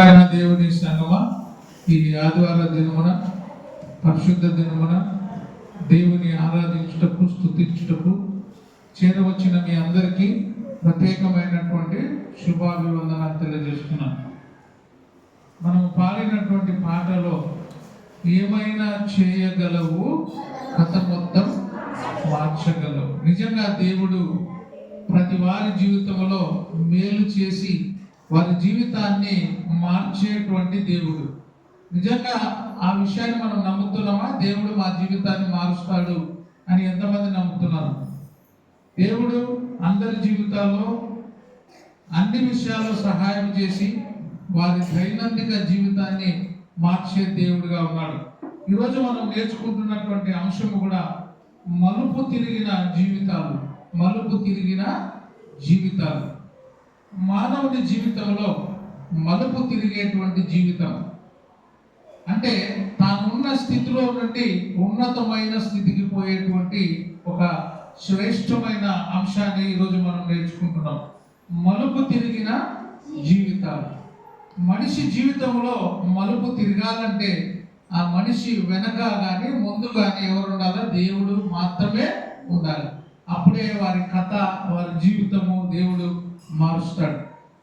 ప్రియమైన దేవుని సంగమా, ఈ ఆదివార దినమున పరిశుద్ధ దినమున దేవుని ఆరాధించుటకు స్తుతించుటకు చేరవచ్చిన మీ అందరికీ ప్రత్యేకమైనటువంటి శుభాభివందనాలు తెలియజేస్తున్నాను. మనం పాడినటువంటి పాటలో ఏమైనా చేయగలవు, కథ మొత్తం మార్చగలవు. నిజంగా దేవుడు ప్రతి వారి జీవితంలో మేలు చేసి వారి జీవితాన్ని మార్చేటువంటి దేవుడు. నిజంగా ఆ విషయాన్ని మనం నమ్ముతున్నామా? దేవుడు మా జీవితాన్ని మారుస్తాడు అని ఎంతమంది నమ్ముతున్నారు? దేవుడు అందరి జీవితాల్లో అన్ని విషయాల్లో సహాయం చేసి వారి దైనందిక జీవితాన్ని మార్చే దేవుడిగా ఉన్నాడు. ఈరోజు మనం నేర్చుకుంటున్నటువంటి అంశము కూడా మలుపు తిరిగిన జీవితాలు. మలుపు తిరిగిన జీవితాలు. మానవుని జీవితంలో మలుపు తిరిగేటువంటి జీవితం అంటే తానున్న స్థితిలో నుండి ఉన్నతమైన స్థితికి పోయేటువంటి ఒక శ్రేష్టమైన అంశాన్ని ఈరోజు మనం నేర్చుకుంటున్నాం. మలుపు తిరిగిన జీవితాలు. మనిషి జీవితంలో మలుపు తిరగాలంటే ఆ మనిషి వెనక కానీ ముందు కానీ ఎవరు ఉండాలో? దేవుడు మాత్రమే ఉండాలి. అప్పుడే వారి కథ, వారి జీవితము దేవుడు మారుస్తాడు.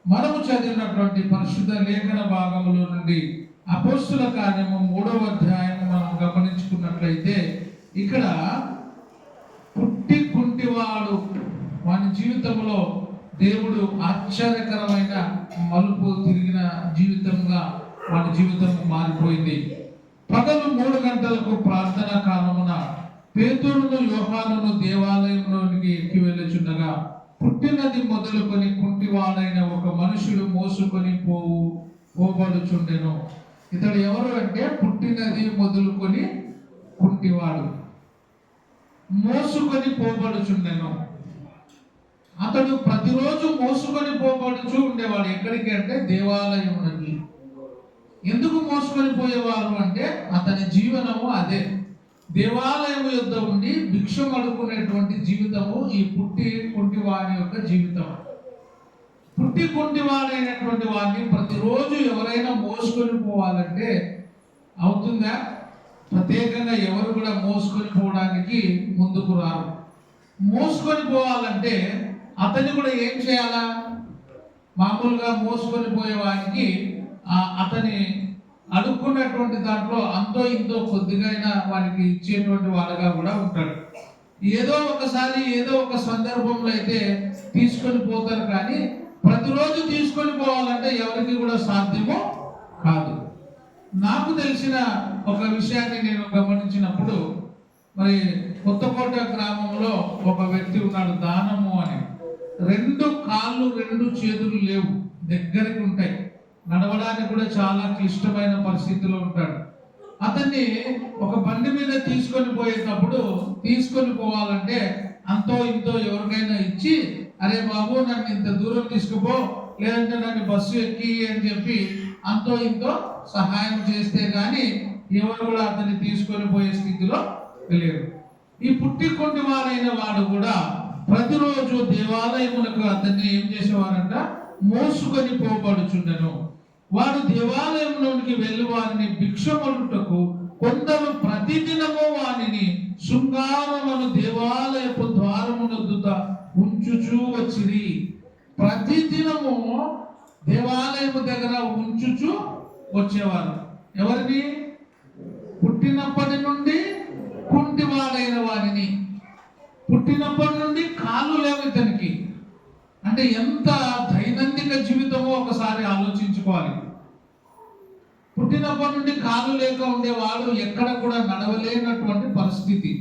మనము చదివినటువంటి పరిశుద్ధ లేఖన భాగములో నుండి అపోస్తుల కార్యము 3వ అధ్యాయం మనం గమనించుకున్నట్లయితే ఇక్కడ పుట్టి కుంటివాడు వాని జీవితంలో దేవుడు ఆశ్చర్యకరమైన మలుపు తిరిగిన జీవితంగా వాని జీవితం మారిపోయింది. పగలు 3 గంటలకు ప్రార్థన కాలమున పేతురును యోహానును దేవాలయంలోనికి ఎక్కి వెళ్ళుచుండగా పుట్టినది మొదలుకొని కుంటివాడైన ఒక మనుషుడు మోసుకొని పోబడుచుండెను. ఇతడు ఎవరు అంటే పుట్టినది మొదలుకొని కుంటివాడు మోసుకొని పోబడుచుండెను. అతడు ప్రతిరోజు మోసుకొని పోబడుచు ఉండేవాడు. ఎక్కడికి అంటే దేవాలయమునకి. ఎందుకు మోసుకొని పోయేవారు అంటే అతని జీవనము అదే. దేవాలయం యొద్ద ఉండి భిక్షం అడుక్కునేటువంటి జీవితము ఈ పుట్టి కుంటివాడి యొక్క జీవితం. పుట్టి కుంటివాడైనటువంటి వాడిని ప్రతిరోజు ఎవరైనా మోసుకొని పోవాలంటే అవుతుందా? ప్రత్యేకంగా ఎవరు కూడా మోసుకొని పోవడానికి ముందుకు రారు. మోసుకొని పోవాలంటే అతన్ని కూడా ఏం చేయాలా? మామూలుగా మోసుకొని పోయేవాడికి అతని అడుక్కున్నటువంటి దాంట్లో అంతో ఇంతో కొద్దిగా వారికి ఇచ్చేటువంటి వాడుగా కూడా ఉంటాడు. ఏదో ఒకసారి ఏదో ఒక సందర్భంలో అయితే తీసుకొని పోతారు, కానీ ప్రతిరోజు తీసుకొని పోవాలంటే ఎవరికి కూడా సాధ్యమో కాదు. నాకు తెలిసిన ఒక విషయాన్ని నేను గమనించినప్పుడు, మరి కొత్తకోట గ్రామంలో ఒక వ్యక్తి ఉన్నాడు, దానము అని. 2 కాళ్ళు 2 చేతులు లేవు, దగ్గరికి ఉంటాయి. నడవడానికి కూడా చాలా క్లిష్టమైన పరిస్థితిలో ఉంటాడు. అతన్ని ఒక బండి మీద తీసుకొని పోయేటప్పుడు తీసుకొని పోవాలంటే అంతో ఇంతో ఎవరికైనా ఇచ్చి, అరే బాబు నన్ను ఇంత దూరం తీసుకుపో, లేదంటే నన్ను బస్సు ఎక్కి అని చెప్పి అంతో ఇంతో సహాయం చేస్తే కానీ ఎవరు కూడా అతన్ని తీసుకొని పోయే స్థితిలో లేరు. ఈ పుట్టికొంటి వారైన వాడు కూడా ప్రతిరోజు దేవాలయమునకు అతన్ని ఏం చేసేవారంట? మోసుకొని పోబడుచుండెను. వాడు దేవాలయంలోనికి వెళ్ళి వారిని భిక్షమలుటకు కొందరు ప్రతిదినము వానిని శృంగారమును దేవాలయపు ద్వారమునొద్ద ఉంచుచూ వచ్చిరి. ప్రతిదినము దేవాలయము దగ్గర ఉంచుచూ వచ్చేవారు. ఎవరిని? పుట్టినప్పటి నుండి కుంటివాడైన వారిని. పుట్టినప్పటి నుండి కాళ్ళు లేవు ఇతనికి. అంటే ఎంత దైనందిక జీవితమో ఒకసారి ఆలోచించుకోవాలి. పుట్టినప్పటి నుండి కాళ్ళు లేక ఉండేవాడు ఎక్కడ కూడా నడవలేనటువంటి పరిస్థితి.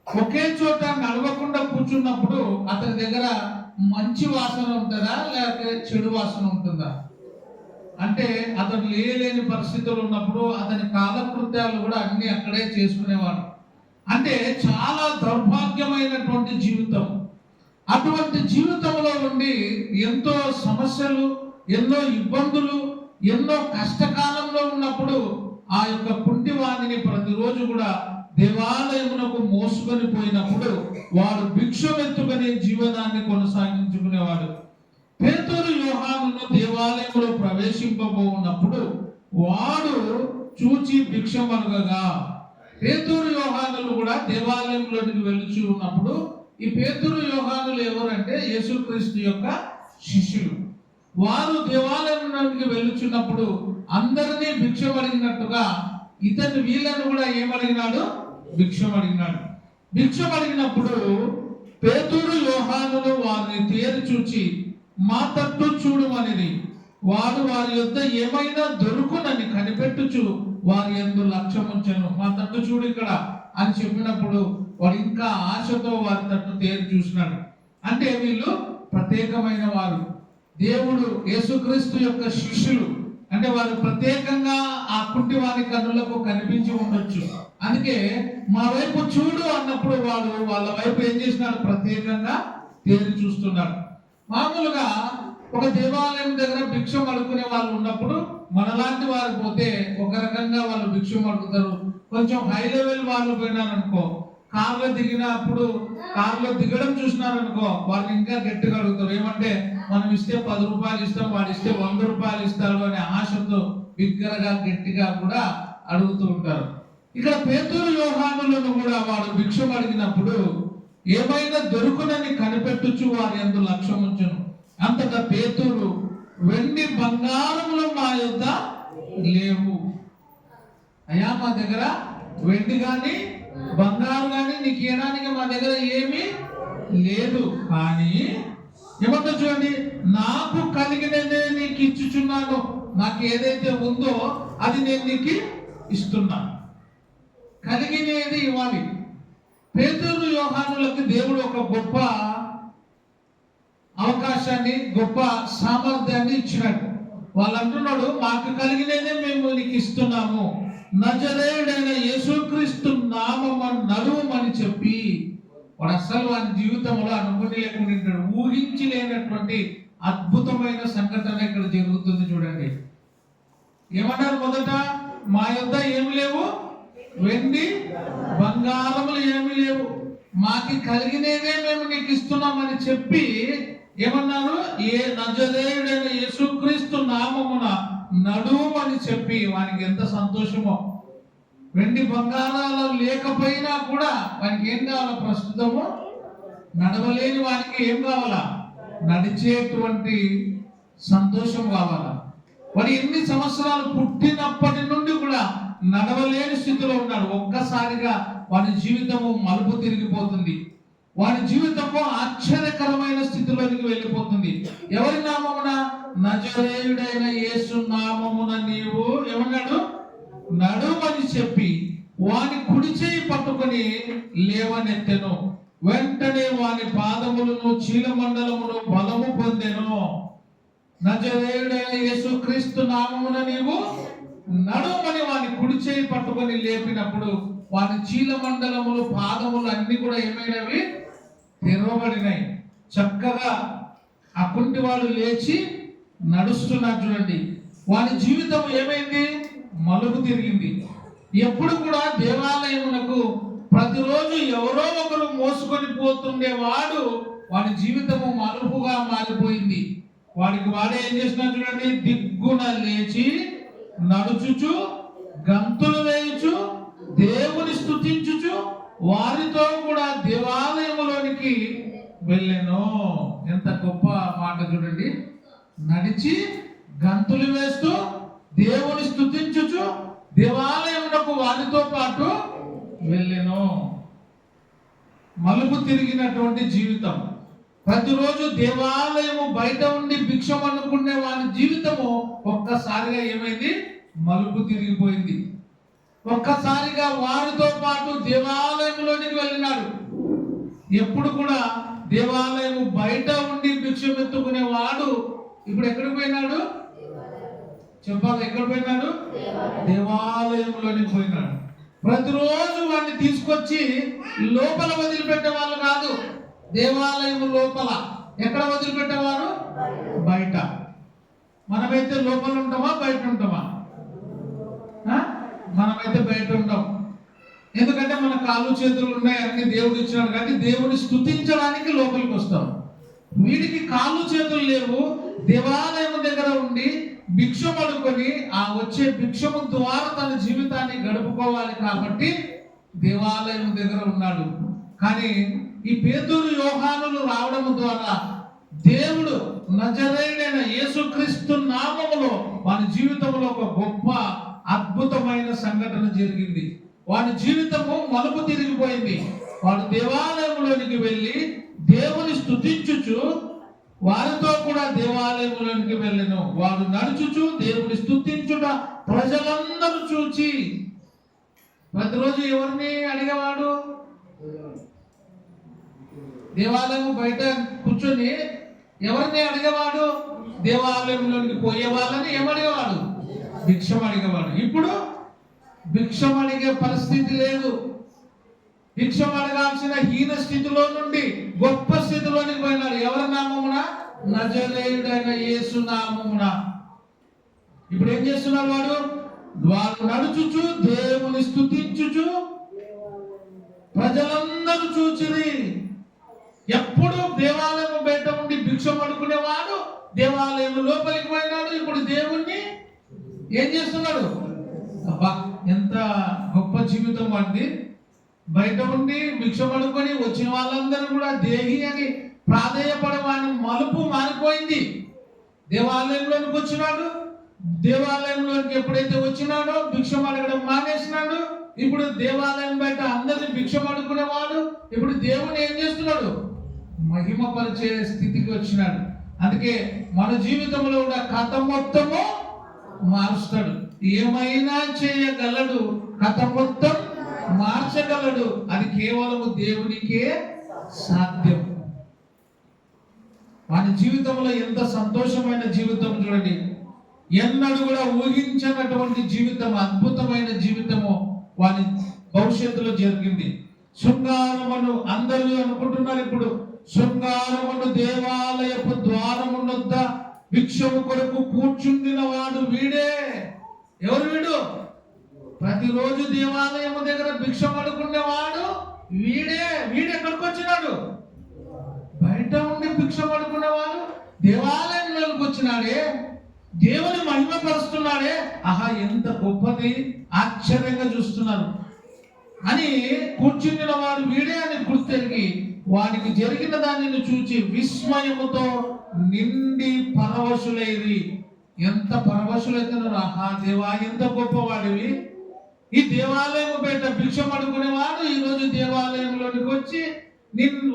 ఒకే చోట నడవకుండా కూర్చున్నప్పుడు అతని దగ్గర మంచి వాసన ఉంటుందా లేకపోతే చెడు వాసన ఉంటుందా? అంటే అతను లేని పరిస్థితులు ఉన్నప్పుడు అతని కాలకృత్యాలు కూడా అన్ని అక్కడే చేసుకునేవాడు. అంటే చాలా దౌర్భాగ్యమైనటువంటి జీవితం. అటువంటి జీవితంలో ఉండి ఎంతో సమస్యలు, ఎన్నో ఇబ్బందులు, ఎన్నో కష్టకాలంలో ఉన్నప్పుడు ఆ యొక్క కుంటివాణిని ప్రతిరోజు కూడా దేవాలయమునకు మోసుకొని పోయినప్పుడు వాడు భిక్షమెత్తుకునే జీవనాన్ని కొనసాగించుకునేవాడు. పేతురు యోహానును దేవాలయంలో ప్రవేశింపబోనప్పుడు వాడు చూచి భిక్షమడుగగా. పేతురు యోహానులు కూడా దేవాలయంలోనికి వెళుచు ఉన్నప్పుడు, ఈ పేతురు యోహానులు ఎవరంటే యేసుక్రీస్తు యొక్క శిష్యులు. వారు దేవాలయంలోనికి వెళ్ళుచున్నప్పుడు అందరినీ భిక్షం అడిగినట్టుగా ఇతను వీళ్ళను కూడా ఏమడిగినాడు? భిక్షం అడిగినాడు. భిక్షం అడిగినప్పుడు పేతురు యోహానులు వారిని తేరి చూచి మా తట్టు చూడుమనిరి. వాడు వారి యొద్ద ఏమైనా దొరుకునని కనిపెట్టుచు వారి యందు లక్ష్యముంచెను. మా తట్టు చూడు ఇక్కడ అని చెప్పినప్పుడు వాడు ఇంకా ఆశతో వారి తట్టు తేరి చూసినాడు. అంటే వీళ్ళు ప్రత్యేకమైన వారు, దేవుడు యేసుక్రీస్తు యొక్క శిష్యులు. అంటే వారు ప్రత్యేకంగా ఆ కుంటి వారి కన్నులకు కనిపించి ఉండొచ్చు. అందుకే మా వైపు చూడు అన్నప్పుడు వాడు వాళ్ళ వైపు ఏం చేసినాడు? ప్రత్యేకంగా తేరి చూస్తున్నాడు. మామూలుగా ఒక దేవాలయం దగ్గర భిక్షం అడుగునే వాళ్ళు ఉన్నప్పుడు మనలాంటి వారు పోతే ఒక రకంగా వాళ్ళు భిక్షం అడుగుతారు. కొంచెం హై లెవెల్ వాళ్ళు పోయినారనుకో, కార్లో దిగినప్పుడు కార్లో దిగడం చూసినారనుకో, వాళ్ళు ఇంకా గట్టిగా అడుగుతారు. ఏమంటే మనం ఇస్తే 10 రూపాయలు ఇస్తాం, వాడు ఇస్తే 100 రూపాయలు ఇస్తాడు అనే ఆశతో బిగ్గరగా గట్టిగా కూడా అడుగుతూ ఉంటారు. ఇక్కడ పేతురు యోహానులను కూడా వాడు భిక్షం అడిగినప్పుడు ఏమైనా దొరుకునని కనిపెట్టుచు వారి యందు లక్ష్యముంచెను. అంతటా పేతురు, వెండి బంగారములు మా యొద్ద లేవు. అయ్యా మా దగ్గర వెండి కానీ బంగారు కానీ నీకు ఇవ్వడానికి మా దగ్గర ఏమీ లేదు. కానీ ఏమంటో చూడండి, నాకు కలిగినదే నీకు ఇచ్చుచున్నాను. నాకు ఏదైతే ఉందో అది నేను నీకు ఇస్తున్నాను. కలిగినది ఇవ్వాలి. పేతురు యోహానులకు దేవుడు ఒక గొప్ప అవకాశాన్ని, గొప్ప సామర్థ్యాన్ని ఇచ్చినాడు. వాళ్ళు అంటున్నాడు, మాకు కలిగినదే మేము నీకు ఇస్తున్నాము, నజరేయుడైన యేసుక్రీస్తు నామమున నడువమని చెప్పి. వాడు అసలు వాని జీవితంలో అనుకుని లేకుండా ఊహించి లేనటువంటి అద్భుతమైన సంఘటన ఇక్కడ జరుగుతుంది. చూడండి, ఏమన్నారు? మొదట మా యొద్ద ఏమి లేవు, వెండి బంగారములు ఏమి లేవు, మాకి కలిగినదే మేము నీకు ఇస్తున్నామని చెప్పి ఏమన్నారు? ఏ నజరేయుడైన యేసుక్రీస్తు నామమున నడువమని చెప్పి. వానికి ఎంత సంతోషమో. వెండి బంగారాలు లేకపోయినా కూడా వానికి ఏం కావాలా? ప్రస్తుతము నడవలేని వానికి ఏం కావాలా? నడిచేటువంటి సంతోషం కావాలా? వాడు ఎన్ని సంవత్సరాలు పుట్టినప్పటి నుండి కూడా నడవలేని స్థితిలో ఉన్నాడు. ఒక్కసారిగా వాడి జీవితము మలుపు తిరిగిపోతుంది. వాడి జీవితము ఆశ్చర్యకరమైన స్థితిలోనికి వెళ్ళిపోతుంది. ఎవరి నామమున? నజరేయుడైన యేసు నామమున నీవు ఏమన్నాడు? నడుమని చెప్పి వాని కుడి చేయి పట్టుకొని లేవనెత్తెను. వెంటనే వాని పాదములను చీలమండలమును బలము పొందెను. నజరేయుడైన యేసుక్రీస్తు నామమున నీవు నడుమని వాని కుడి చేయి పట్టుకొని లేపినప్పుడు వాని చీలమండలములు, పాదములు అన్ని కూడా ఏమైనవి? తెరవబడినాయి. చక్కగా ఆ కుంటి వాడు లేచి నడుస్తున్నారు. చూడండి, వాని జీవితం ఏమైంది? మలుపు తిరిగింది. ఎప్పుడు కూడా దేవాలయమునకు ప్రతిరోజు ఎవరో ఒకరు మోసుకొని పోతుండేవాడు, వాడి జీవితము మలుపుగా మారిపోయింది. వాడికి వాడే ఏం చేస్తున్నా చూడండి, దిగ్గున లేచి నడుచుచు గంతులు వేయుచు దేవుని స్తుతించుచు వారితో కూడా దేవాలయములోనికి వెళ్ళెను. ఎంత గొప్ప మాట చూడండి. నడిచి గంతులు వేస్తూ దేవుని స్తుతించుచు దేవాలయమునకు వారితో పాటు వెళ్ళెను. మలుపు తిరిగినటువంటి జీవితం. ప్రతిరోజు దేవాలయము బయట ఉండి భిక్షం అనుకునే వారి జీవితము ఒక్కసారిగా ఏమైంది? మలుపు తిరిగిపోయింది. ఒక్కసారిగా వారితో పాటు దేవాలయంలోనికి వెళ్ళినాడు. ఎప్పుడు కూడా దేవాలయము బయట ఉండి భిక్షం ఎత్తుకునే వాడు ఇప్పుడు ఎక్కడికి పోయినాడు? చెప్పాలి, ఎక్కడ పోయినాడు? దేవాలయంలోనికి పోయినాడు. ప్రతిరోజు వాడిని తీసుకొచ్చి లోపల వదిలిపెట్టే వాళ్ళు కాదు. దేవాలయం లోపల ఎక్కడ వదిలిపెట్టేవారు? బయట. మనమైతే లోపల ఉంటామా బయట ఉంటామా? మనమైతే బయట ఉంటాం. ఎందుకంటే మన కాళ్ళు చేతులు ఉన్నాయి, అన్ని దేవుడు ఇచ్చినాడు. కానీ దేవుని స్తుతించడానికి లోపలికి వస్తాం. వీడికి కాళ్ళు చేతులు లేవు, దేవాలయం దగ్గర ఉండి భిక్షం అడుకొని ఆ వచ్చే భిక్షము ద్వారా తన జీవితాన్ని గడుపుకోవాలి కాబట్టి దేవాలయం దగ్గర ఉన్నాడు. కానీ ఈ పేతురు యోహానులు రావడం ద్వారా దేవుడు నజరేయుడైన యేసుక్రీస్తు నామములో వాని జీవితంలో ఒక గొప్ప అద్భుతమైన సంఘటన జరిగింది. వాని జీవితము మలుపు తిరిగిపోయింది. వాడు దేవాలయంలోనికి వెళ్ళి దేవుని స్తుతించుచు వారితో కూడా దేవాలయంలోనికి వెళ్ళెను. వాడు నడుచుచు దేవుని స్తుతించుట ప్రజలందరూ చూచి, ప్రతిరోజు ఎవరిని అడిగేవాడు? దేవాలయం బయట కూర్చొని ఎవరిని అడిగేవాడు? దేవాలయంలోనికి పోయే వాళ్ళని ఏమడిగేవాడు? భిక్షం అడిగేవాడు. ఇప్పుడు భిక్షం అడిగే పరిస్థితి లేదు. భిక్షం అడగాల్సిన హీన స్థితిలో నుండి గొప్ప స్థితిలోనికి పోయినాడు. ఎవరి నామమున? నజరేయుడైన యేసు నామమున. ఇప్పుడు ఏం చేస్తున్నాడు వాడు? వాడు నడుచుచు దేవుని స్తుతించుచు ప్రజలందరూ చూచిరి. ఎప్పుడు దేవాలయం బయట ఉండి భిక్షం అడుకునేవాడు దేవాలయం లోపలికి పోయినాడు. ఇప్పుడు దేవుణ్ణి ఏం చేస్తున్నాడు? అబ్బా, ఎంత గొప్ప జీవితం వాడిది. బయట ఉండి భిక్షం అడుకొని వచ్చిన వాళ్ళందరూ కూడా దేహి అని ప్రాధేయపడే వాడిని మలుపు మారిపోయింది. దేవాలయంలోనికి వచ్చినాడు. దేవాలయంలోనికి ఎప్పుడైతే వచ్చినాడో భిక్షం అడగడం మానేసినాడు. ఇప్పుడు దేవాలయం బయట అందరినీ భిక్షం అడుకునేవాడు ఇప్పుడు దేవుని ఏం చేస్తున్నాడు? మహిమపరిచే స్థితికి వచ్చినాడు. అందుకే మన జీవితంలో కూడా కథ మొత్తము మారుస్తాడు. ఏమైనా చేయగలడు, కథ మొత్తం మార్చగలడు. అది కేవలం దేవునికే సాధ్యం. వాని జీవితంలో ఎంత సంతోషమైన జీవితం చూడండి. ఎన్నడూ కూడా ఊహించినటువంటి జీవితం, అద్భుతమైన జీవితము వాని భవిష్యత్తులో జరిగింది. శృంగారమును అందరూ అనుకుంటున్నారు. ఇప్పుడు శృంగారమును దేవాలయపు ద్వారమునొద్ద భిక్షము కొరకు కూర్చుండిన వాడు వీడే. ఎవరు వీడు? ప్రతిరోజు దేవాలయము దగ్గర భిక్షం అడుకునేవాడు వీడే. వీడెక్కడికి వచ్చినాడు? బయట ఉండి భిక్షం అడుకునేవాడు దేవాలయంలోకి వచ్చినాడే. దేవుని మహిమపరుస్తున్నాడే. ఆహా, ఎంత గొప్పది, ఆశ్చర్యంగా చూస్తున్నారు అని కూర్చుండిన వాడు వీడే అని గుర్తెరిగి వానికి జరిగిన దానిని చూచి విస్మయముతో నిండి పరవశులైరి. ఎంత పరవశులైతున్నారు! ఆహా దేవా, ఎంత గొప్పవాడివి. ఈ దేవాలయం బయట భిక్షం అడుకునేవాడు ఈ రోజు దేవాలయంలోనికి వచ్చి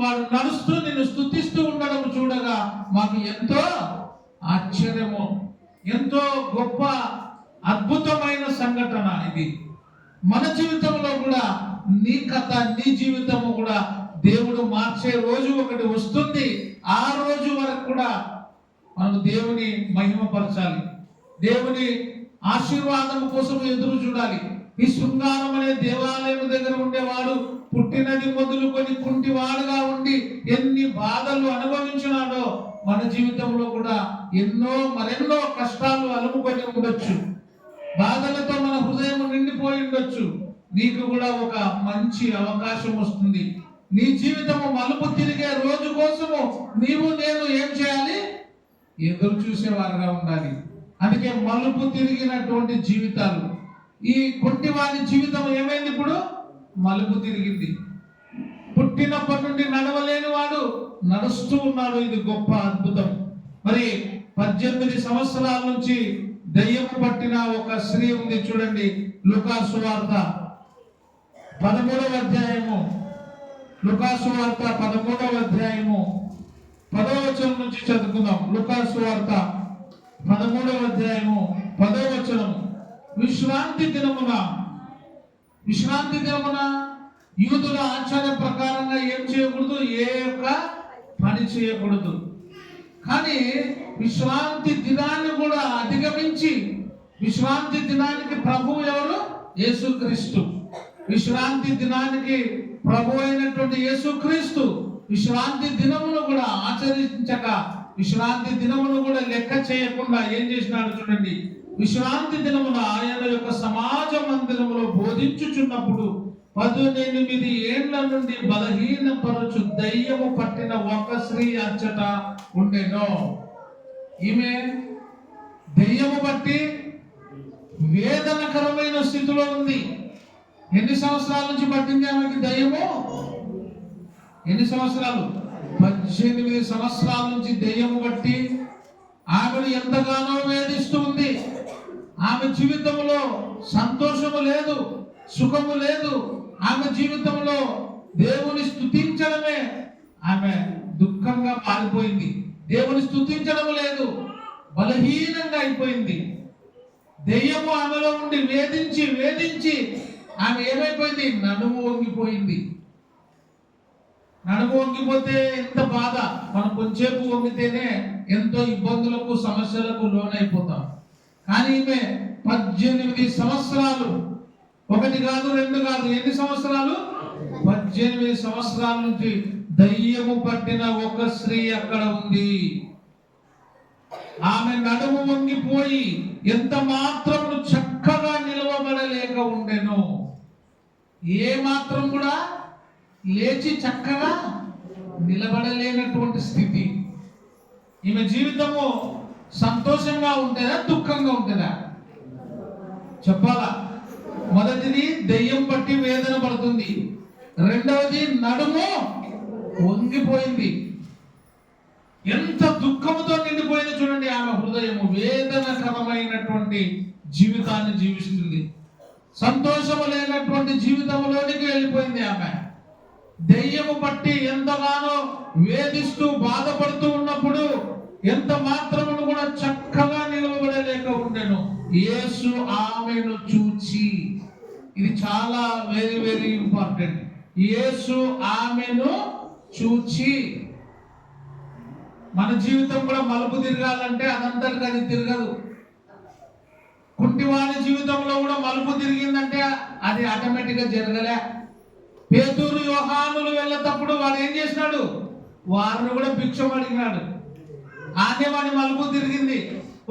వాడు నడుస్తూ నిన్ను స్తుతిస్తూ ఉండడం చూడగా మాకు ఎంతో ఆశ్చర్యము, ఎంతో గొప్ప అద్భుతమైన సంఘటన ఇది. మన జీవితంలో కూడా నీ కథ, నీ జీవితము కూడా దేవుడు మార్చే రోజు ఒకటి వస్తుంది. ఆ రోజు వరకు కూడా మనం దేవుని మహిమపరచాలి, దేవుని ఆశీర్వాదం కోసం ఎదురు చూడాలి. ఈ శృంగారం అనే దేవాలయం దగ్గర ఉండేవాడు పుట్టినది మొదలుకొని కుంటివాడుగా ఉండి ఎన్ని బాధలు అనుభవించినాడో మన జీవితంలో కూడా మరెన్నో కష్టాలు అలుముకొని ఉండొచ్చు. బాధలతో మన హృదయం నిండిపోయి ఉండొచ్చు. నీకు కూడా ఒక మంచి అవకాశం వస్తుంది. నీ జీవితము మలుపు తిరిగే రోజు కోసము నీవు నేను ఏం చేయాలి? ఎదురు చూసేవారుగా ఉండాలి. అందుకే మలుపు తిరిగినటువంటి జీవితాలు. ఈ కుంటివాడి జీవితం ఏమైంది? ఇప్పుడు మలుపు తిరిగింది. పుట్టినప్పటి నుండి నడవలేని వాడు నడుస్తూ ఉన్నాడు. ఇది గొప్ప అద్భుతం. మరి 18 సంవత్సరాల నుంచి దయ్యం పట్టిన ఒక స్త్రీ ఉంది చూడండి. లూకాసు సువార్త 13వ అధ్యాయము, లూకాసు సువార్త 13వ అధ్యాయము 10వ వచనం నుంచి చదువుకుందాం. లూకాసు సువార్త 13వ అధ్యాయము 10వ వచనం. విశ్రాంతి దినమున యూదుల ఆచార్య ప్రకారంగా ఏం చేయకూడదు? ఏ యొక్క పని చేయకూడదు. కానీ విశ్రాంతి దినాన్ని కూడా అధిగమించి, విశ్రాంతి దినానికి ప్రభువు ఎవరు? యేసుక్రీస్తు. విశ్రాంతి దినానికి ప్రభు అయినటువంటి యేసుక్రీస్తు విశ్రాంతి దినమును కూడా ఆచరించక, విశ్రాంతి దినమును కూడా లెక్క చేయకుండా ఏం చేసినాడు చూడండి. విశ్రాంతి దినమున ఆయన యొక్క సమాజ మందిరములో బోధించుచున్నప్పుడు 18 ఏండ్ల నుండి బలహీనపరచు దయ్యము పట్టిన ఒక స్త్రీ అచ్చట ఉండెను. ఈమె దయ్యము బట్టి వేదనకరమైన స్థితిలో ఉంది. ఎన్ని సంవత్సరాల నుంచి పట్టింది ఆమెకి దయ్యము? ఎన్ని సంవత్సరాలు? 18 సంవత్సరాల నుంచి దయ్యము బట్టి ఆమెను ఎంతగానో వేధిస్తూ ఉంది. ఆమె జీవితంలో సంతోషము లేదు, సుఖము లేదు. ఆమె జీవితంలో దేవుని స్తుతించడమే ఆమె దుఃఖంగా మారిపోయింది. దేవుని స్తుతించడం లేదు, బలహీనంగా అయిపోయింది. దెయ్యము ఆమెలో ఉండి వేధించి వేధించి ఆమె ఏమైపోయింది? నడుము వంగిపోయింది. నడుము వంగిపోతే ఎంత బాధ! మనం కొంచెంసేపు వంగితేనే ఎంతో ఇబ్బందులకు సమస్యలకు లోనైపోతాం. కానీ ఈమె 18 సంవత్సరాలు, ఒకటి కాదు రెండు కాదు, ఎన్ని సంవత్సరాలు? 18 సంవత్సరాల నుంచి దయ్యము పట్టిన ఒక స్త్రీ అక్కడ ఉంది. ఆమె నడుము వంగిపోయి ఎంత మాత్రము చక్కగా నిలవబడలేక ఉండెను. ఏ మాత్రం కూడా లేచి చక్కగా నిలబడలేనటువంటి స్థితి. ఈమె జీవితము సంతోషంగా ఉంటుందా, దుఃఖంగా ఉంటుందా? చెప్పాలా? మొదటిది దెయ్యం పట్టి వేదన పడుతుంది. రెండవది నడుము వంగిపోయింది. ఎంత దుఃఖముతో నిండిపోయింది చూడండి. ఆమె హృదయము వేదనకరమైనటువంటి జీవితాన్ని జీవిస్తుంది. సంతోషము లేనటువంటి జీవితంలోనికి వెళ్ళిపోయింది ఆమె. దెయ్యము పట్టి ఎంతగానో వేధిస్తూ బాధపడుతూ ఉన్నప్పుడు ఎంత మాత్రమును కూడా చక్కగా నిలబడలేక ఉండెను. యేసు ఆమెను చూచి, ఇది చాలా వెరీ వెరీ ఇంపార్టెంట్. యేసు ఆమెను చూచి. మన జీవితం కూడా మలుపు తిరగాలంటే అదంతటికి అది తిరగదు. కుంటివాని జీవితంలో కూడా మలుపు తిరిగిందంటే అది ఆటోమేటిక్గా జరగలే. పేతురు యోహానులు వెళ్ళేటప్పుడు వాడు ఏం చేసినాడు? వారిని కూడా భిక్షం అడిగినాడు. ఆనే వాడి మలుపు తిరిగింది.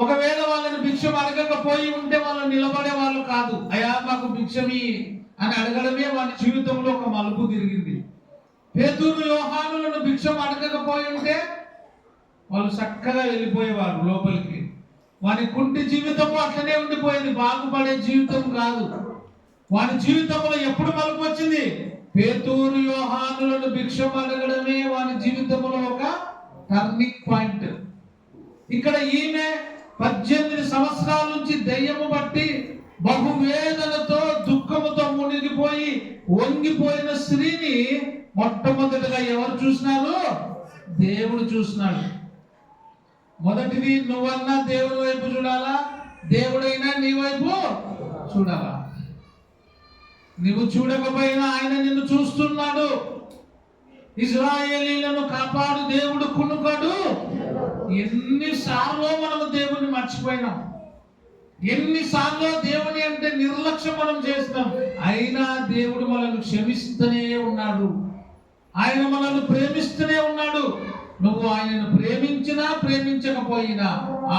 ఒకవేళ వాళ్ళని భిక్షం అడగకపోయి ఉంటే వాళ్ళు నిలబడే వాళ్ళు కాదు. అయ్యా మాకు భిక్షమి అని అడగడమే వాడి జీవితంలో ఒక మలుపు తిరిగింది. పేతురు యోహానులను భిక్షం అడగకపోయి ఉంటే వాళ్ళు చక్కగా వెళ్ళిపోయేవారు లోపలికి. వాని కుంటి జీవితము అట్లనే ఉండిపోయేది, బాగుపడే జీవితం కాదు. వాని జీవితంలో ఎప్పుడు మలుపు వచ్చింది? పేతురు యోహానులను భిక్షం అడగడమే వాని జీవితంలో ఒక టర్నింగ్ పాయింట్. ఇక్కడ ఈమె 18 సంవత్సరాల నుంచి దెయ్యము బట్టి బహువేదనతో దుఃఖముతో మునిగిపోయి వంగిపోయిన స్త్రీని మొట్టమొదటిగా ఎవరు చూసినారు? దేవుడు చూసినాడు. మొదటిది నువ్వన్నా దేవుని వైపు చూడాలా, దేవుడైనా నీ వైపు చూడాలా. నువ్వు చూడకపోయినా ఆయన నిన్ను చూస్తున్నాడు. ఇశ్రాయేలీలను కాపాడు దేవుడు కునుకడు. ఎన్నిసార్లు మనము దేవుని మర్చిపోయినాం, ఎన్నిసార్లు దేవుని అంటే నిర్లక్ష్యం మనం చేస్తాం. అయినా దేవుడు మనల్ని క్షమిస్తూనే ఉన్నాడు. ఆయన మనల్ని ప్రేమిస్తూనే ఉన్నాడు. నువ్వు ఆయనను ప్రేమించినా ప్రేమించకపోయినా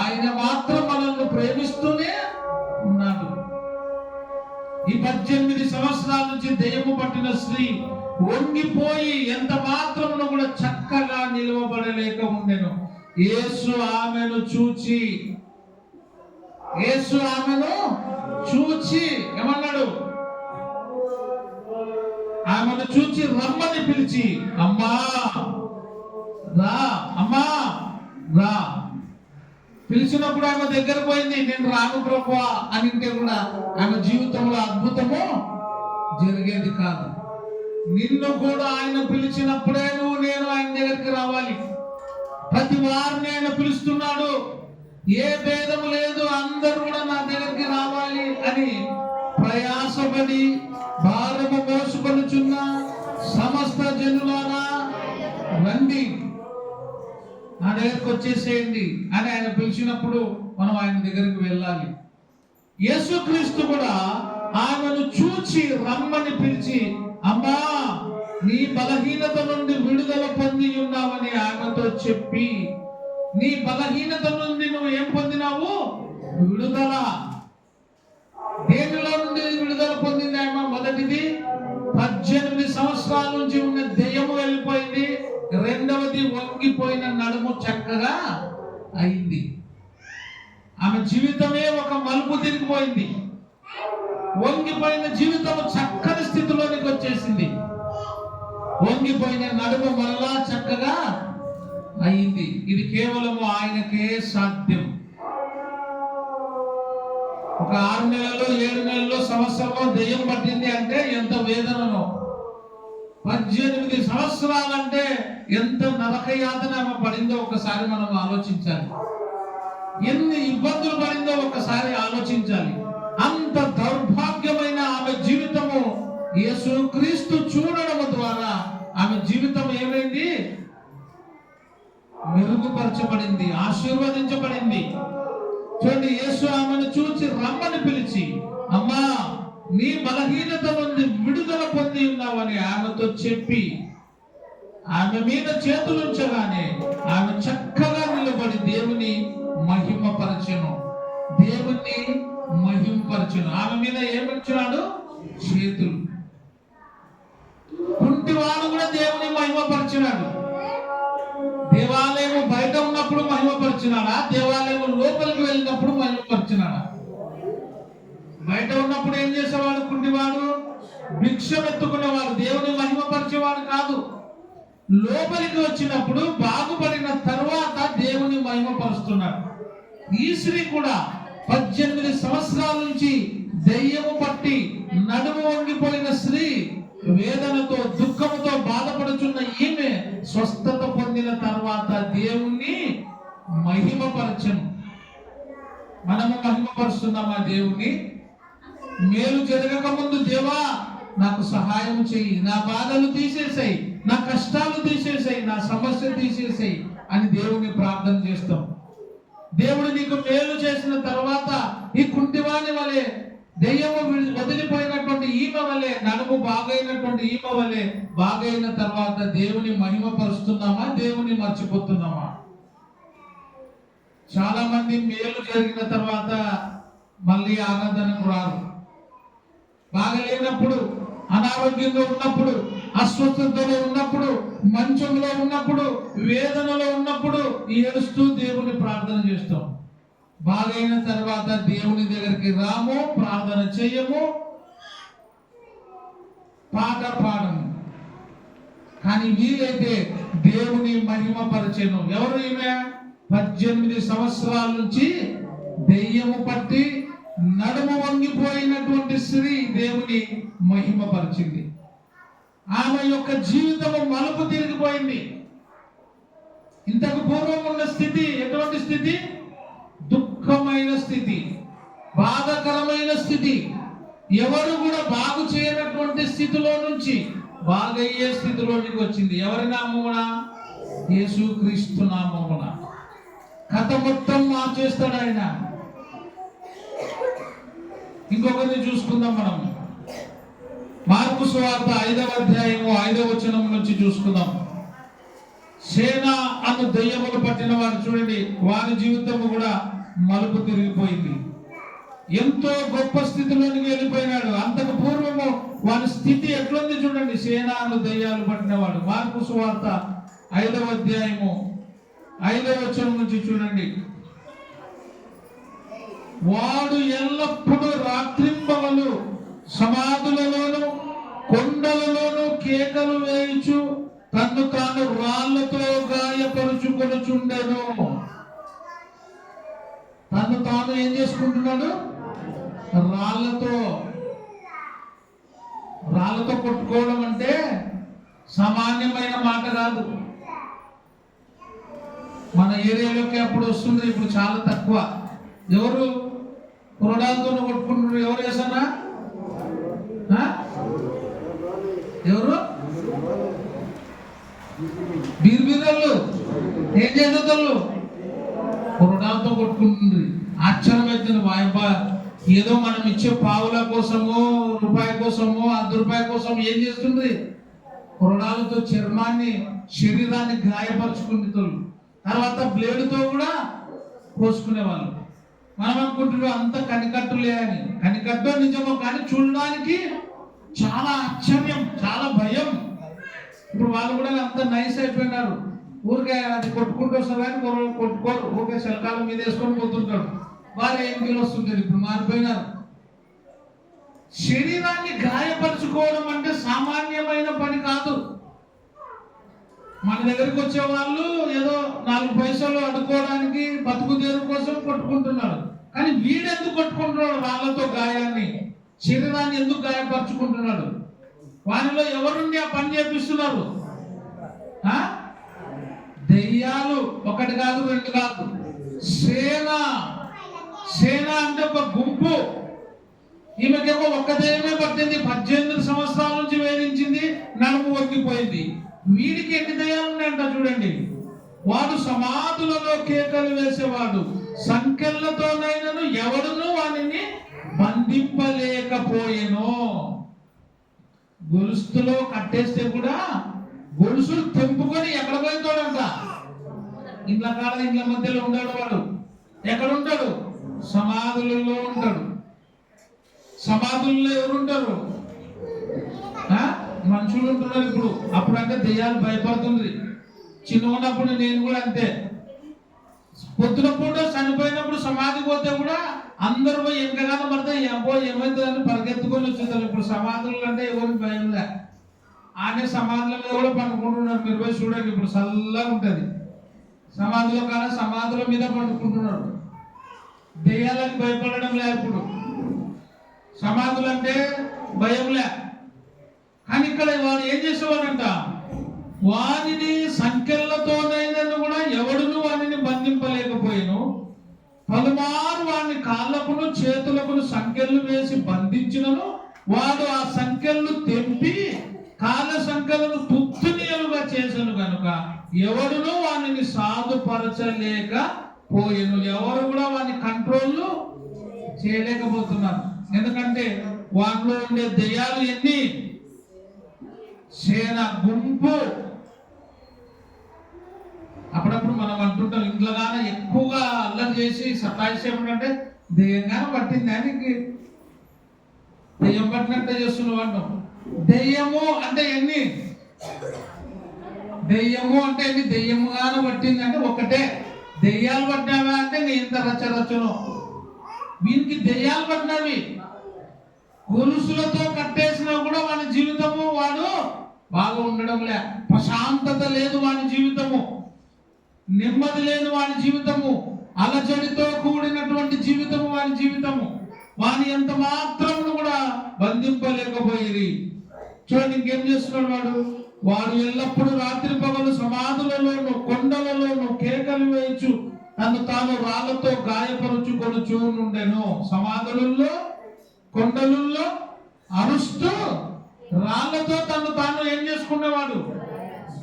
ఆయన మాత్రం మనల్ని ప్రేమిస్తూనే ఉన్నాడు. ఈ 18 సంవత్సరాల నుంచి దెయ్యము పట్టిన స్త్రీ వంగిపోయి ఎంత మాత్రమును కూడా చక్కగా నిలవబడలేక ఉండెను. యేసు ఆమెను చూచి, యేసు ఆమెను చూచి ఏమన్నాడు? ఆమెను చూచి రమ్మని పిలిచి, అమ్మా రా, అమ్మా రా. పిలిచినప్పుడు ఆమె దగ్గర పోయింది. నేను రాను ప్రభువా అని అంటే కూడా ఆమె జీవితంలో అద్భుతము జరిగేది కాదు. నిన్ను కూడా ఆయన పిలిచినప్పుడే నేను ఆయన దగ్గరికి రావాలి. ప్రతి వారిని ఆయన పిలుస్తున్నాడు. ఏ భేదము లేదు, అందరూ కూడా నా దగ్గరికి రావాలి అని ప్రయాసపడి భారము మోసుకొనుచున్న సమస్త జనులారా రండి, నా దగ్గరికి వచ్చేసేయండి అని ఆయన పిలిచినప్పుడు మనం ఆయన దగ్గరికి వెళ్ళాలి. యేసుక్రీస్తు కూడా ఆమెను చూచి రమ్మని పిలిచి, అమ్మా నీ బలహీనత నుండి విడుదల పొంది ఉన్నావని ఆమెతో చెప్పి, నీ బలహీనత నుండి నువ్వు ఏం పొందినావు? విడుదల. దేనిలో నుండి విడుదల పొందింది ఆమె? మొదటిది 18 సంవత్సరాల నుంచి ఉన్న దెయ్యము వెళ్ళిపోయింది. రెండవది వంగిపోయిన నడుము చక్కగా అయింది. ఆమె జీవితమే ఒక మలుపు తిరిగిపోయింది. వంగిపోయిన జీవితం చక్కని స్థితిలోనికి వచ్చేసింది. వంగిపోయిన నడుము మరలా చక్కగా అయింది. ఇది కేవలం ఆయనకే సాధ్యం. ఒక 6 నెలల్లో 7 నెలల్లో సంవత్సరంలో దెయ్యం పట్టింది అంటే ఎంత వేదననో. 18 సంవత్సరాలంటే ఎంత నరకయాతన ఆమె పడిందో ఒకసారి మనం ఆలోచించాలి. ఎన్ని ఇబ్బందులు పడిందో ఒకసారి ఆలోచించాలి. అంత దౌర్భాగ్యమైన ఆమె జీవితము యేసుక్రీస్తు చూడడం ద్వారా ఆమె జీవితం ఏమైంది? మెరుగుపరచబడింది, ఆశీర్వదించబడింది. చూడండి, యేసు ఆమెను చూసి రమ్మని పిలిచి, అమ్మా నీ బలహీనత నుండి విడుదల పొంది ఉన్నావని ఆమెతో చెప్పి ఆమె మీద చేతులుంచగానే ఆమె చక్కగా నిలబడి దేవుని మహిమపరచెను. దేవుని మహిమపరచెను. ఆమె మీద ఏమిచ్చినాడు? చేతులు. కుంటివాడు కూడా దేవుని మహిమపరిచినాడు. దేవాలయం బయట ఉన్నప్పుడు మహిమపరిచినాడా? దేవాలయం లోపలికి వెళ్ళినప్పుడు మహిమపరిచినాడా? బయట ఉన్నప్పుడు ఏం చేసేవాడు? కుంటివాడు భిక్షం ఎత్తుకునేవాడు, దేవుని మహిమపరిచేవాడు కాదు. లోపలికి వచ్చినప్పుడు బాగుపడిన తర్వాత దేవుని మహిమపరుస్తున్నాడు. ఈ స్త్రీ కూడా 18 సంవత్సరాల నుంచి దెయ్యము పట్టి నడుము వంగిపోయిన స్త్రీ, వేదనతో దుఃఖముతో బాధపడుచున్న ఈమె స్వస్థత పొందిన తర్వాత దేవుణ్ణి మహిమపరచను. మనము మహిమపరుస్తున్నామా దేవుణ్ణి? మేలు జరగక ముందు దేవా నాకు సహాయం చెయ్యి, నా బాధలు తీసేసాయి, నా కష్టాలు తీసేసాయి, నా సమస్య తీసేసాయి అని దేవుని ప్రార్థన చేస్తాం. దేవుడు నీకు మేలు చేసిన తర్వాత ఈ కుంటివాని వలె, దెయ్యము వదిలిపోయినటువంటి ఈమె వలె, నడుము బాగైనటువంటి ఈమె వలె బాగైన తర్వాత దేవుని మహిమపరుస్తున్నామా? దేవుని మర్చిపోతున్నామా? చాలా మంది మేలు జరిగిన తర్వాత మళ్ళీ ఆరాధనకు రారు. బాగలేనప్పుడు, అనారోగ్యంగా ఉన్నప్పుడు, అస్వస్థతలో ఉన్నప్పుడు, మంచంలో ఉన్నప్పుడు, వేదనలో ఉన్నప్పుడు ఏడుస్తూ దేవుని ప్రార్థన చేస్తాం. బాగైన తర్వాత దేవుని దగ్గరికి రాము, ప్రార్థన చెయ్యము, పాట పాడము. కానీ వీలైతే దేవుని మహిమపరచెను. ఎవరు ఈమె? 18 సంవత్సరాల నుంచి దెయ్యము పట్టి నడుము వంగిపోయినటువంటి స్త్రీ దేవుని మహిమపరిచింది. ఆమె యొక్క జీవితము మలుపు తిరిగిపోయింది. ఇంతకు పూర్వం ఉన్న స్థితి ఎటువంటి స్థితి? దుఃఖమైన స్థితి, బాధాకరమైన స్థితి, ఎవరు కూడా బాగు చేయనటువంటి స్థితిలో నుంచి బాగయ్యే స్థితిలోనికి వచ్చింది. ఎవరి నామమున? యేసుక్రీస్తు నామమున. కథ మొత్తం మార్చేస్తాడు ఆయన. ఇంకొకరిని చూసుకుందాం మనం. మార్కు సువార్త 5వ అధ్యాయము 5వ వచనం నుంచి చూసుకుందాం. సేన అను దెయ్యములు పట్టిన వారు చూడండి, వారి జీవితము కూడా మలుపు తిరిగిపోయింది. ఎంతో గొప్ప స్థితిలోనికి వెళ్ళిపోయినాడు. అంతకు పూర్వము వారి స్థితి ఎట్లుంది చూడండి. సేన అను దెయ్యాలు పట్టినవాడు. మార్కు సువార్త 5వ అధ్యాయము 5వ వచనం నుంచి చూడండి. వాడు ఎల్లప్పుడూ రాత్రింబవలు సమాధులలోను కొండలలోను కేకలు వేయించు తన్ను తాను రాళ్లతో గాయపరుచుకొనుచుండెను. తను తాను ఏం చేసుకుంటున్నాడు? రాళ్లతో కొట్టుకోవడం అంటే సామాన్యమైన మాట కాదు. మన ఏరియాలోకి అప్పుడు వస్తుంది, ఇప్పుడు చాలా తక్కువ. ఎవరు కొరడాలతో కొట్టుకుంటున్నారు? ఎవరు వేసన్నా? ఎవరు? బీర్బీరళ్ళు ఏం చేసేవాళ్ళు? కొరడాలతో కొట్టుకుంటుంది. ఆశ్చర్యమైంది. వాయబ్బా, ఏదో మనం ఇచ్చే పావుల కోసమో, రూపాయి కోసమో, ₹1 కోసం ఏం చేస్తుంది? కొరడాలతో చర్మాన్ని, శరీరాన్ని గాయపరుచుకునే తర్వాత బ్లేడుతో కూడా కోసుకునేవాళ్ళు. మనం అనుకుంటున్నాం అంత కనికట్టులే అని. కనికట్టు నిజమో కానీ చూడడానికి చాలా ఆశ్చర్యం, చాలా భయం. ఇప్పుడు వాళ్ళు కూడా అంత నైస్ అయిపోయినారు. ఊరికే అది కొట్టుకుంటూ వస్తారు కానీ కొట్టుకోరు, ఊరికే శల్కాల మీద వేసుకొని పోతుంటాడు. వాళ్ళు ఏం ఫీల్ వస్తుంటారు. ఇప్పుడు మారిపోయినారు. శరీరాన్ని గాయపరుచుకోవడం అంటే సామాన్యమైన పని కాదు. మన దగ్గరికి వచ్చే వాళ్ళు ఏదో 4 పైసలు అడుకోవడానికి బతుకు తెరు కోసం కొట్టుకుంటున్నారు. కానీ వీడెందుకు కొట్టుకుంటున్నాడు? రాళ్లతో గాయాన్ని, శరీరాన్ని ఎందుకు గాయపరుచుకుంటున్నాడు? వారిలో ఎవరుండి ఆ పని చేపిస్తున్నారు? దెయ్యాలు. 1 కాదు 2 కాదు, సేన. సేన అంటే ఒక గుంపు. ఈమెకేమో ఒక్క దెయ్యమే పట్టింది, 18 సంవత్సరాల నుంచి వేధించింది, నడుము వంగిపోయింది. వీడికి ఎన్ని దయ్యాలు ఉన్నాయంట చూడండి. వాడు సమాధులలో కేకలు వేసేవాడు, సంకెళ్లతోనైనను ఎవడును వానిని బంధింపలేకపోయెను. గొలుసులో కట్టేస్తే కూడా గొలుసులు తెంపుకొని ఎక్కడ పోయిందోడంట. ఇంట్లో కాడ ఇంట్ల మధ్యలో ఉంటాడు వాడు. ఎక్కడ ఉంటాడు? సమాధులలో ఉంటాడు. సమాధుల్లో ఎవరుంటారు? మనుషులు ఉంటున్నారు. ఇప్పుడు అప్పుడంటే దెయ్యాలు భయపడుతుంది. చిన్న ఉన్నప్పుడు నేను కూడా అంతే. పొద్దున పూట చనిపోయినప్పుడు సమాధి పోతే కూడా అందరూ పోయి ఎంతగానో పడితే ఏమైతుందని పరిగెత్తుకొని వచ్చేస్తారు. ఇప్పుడు సమాధులు అంటే ఎవరికి భయం లే. ఆనే సమాధుల మీద కూడా పండుకుంటున్నారు. మీరు పోయి చూడండి, ఇప్పుడు చల్లగా ఉంటుంది. సమాధుల కాడ సమాధుల మీద పండుకుంటున్నారు. దెయ్యాలకు భయపడడం లే. ఇప్పుడు సమాధులు అంటే భయం లే. కానీ ఇక్కడ వాడు ఏం చేసేవాడంట? వారిని సంకెళ్లతోనైనను కూడా ఎవడును వారిని బంధింపలేకపోయాను. పలుమారు వాడిని కాళ్ళకును చేతులకును సంకెళ్ళు వేసి బంధించినను వాడు ఆ సంకెళ్ళు తెంపి కాళ్ళ సంఖ్యలను తుత్తునీయులుగా చేసను కనుక ఎవడును వానిని సాధుపరచలేకపోయెను. ఎవరు కూడా వాని కంట్రోల్ చేయలేకపోతున్నారు. ఎందుకంటే వాటిలో ఉండే దెయ్యాలు ఎన్ని? సేన, గుంపు. అప్పుడప్పుడు మనం అంటుంటాం, ఇంట్లోగానే ఎక్కువగా అల్లరి చేసి సతాయిసేమంటే దెయ్యంగానే పట్టింది దానికి, దెయ్యం పట్టినట్టే చేస్తున్నావు అంటాం. దెయ్యము అంటే ఎన్ని? దెయ్యము అంటే ఎన్ని? దెయ్యముగానే పట్టింది అంటే ఒకటే. దెయ్యాలు పట్టినావా అంటే నీ ఇంత రచ్చరచ్చును. వీనికి దెయ్యాలు పట్టినవి. గొలుసులతో కట్టేసినా కూడా వాని జీవితము వాడు బాగా ఉండడం లే. ప్రశాంతత లేదు వాని జీవితము, నెమ్మది లేదు వాని జీవితము, అలజడితో కూడినటువంటి జీవితము వాని జీవితము. వాని ఎంత మాత్రం కూడా బంధింపలేకపోయి. చూడండి ఇంకేం చేస్తున్నాడు వాడు. వాడు ఎల్లప్పుడూ రాత్రి పగలు సమాధులలోను కొండలలోను కేకలు వేయచ్చు తను తాను రాళ్లతో గాయపరుచుకొనుచూ నుండెను. సమాధులలో కొండలలో అరుస్తూ రాళ్లతో తను తాను ఏం చేసుకునేవాడు?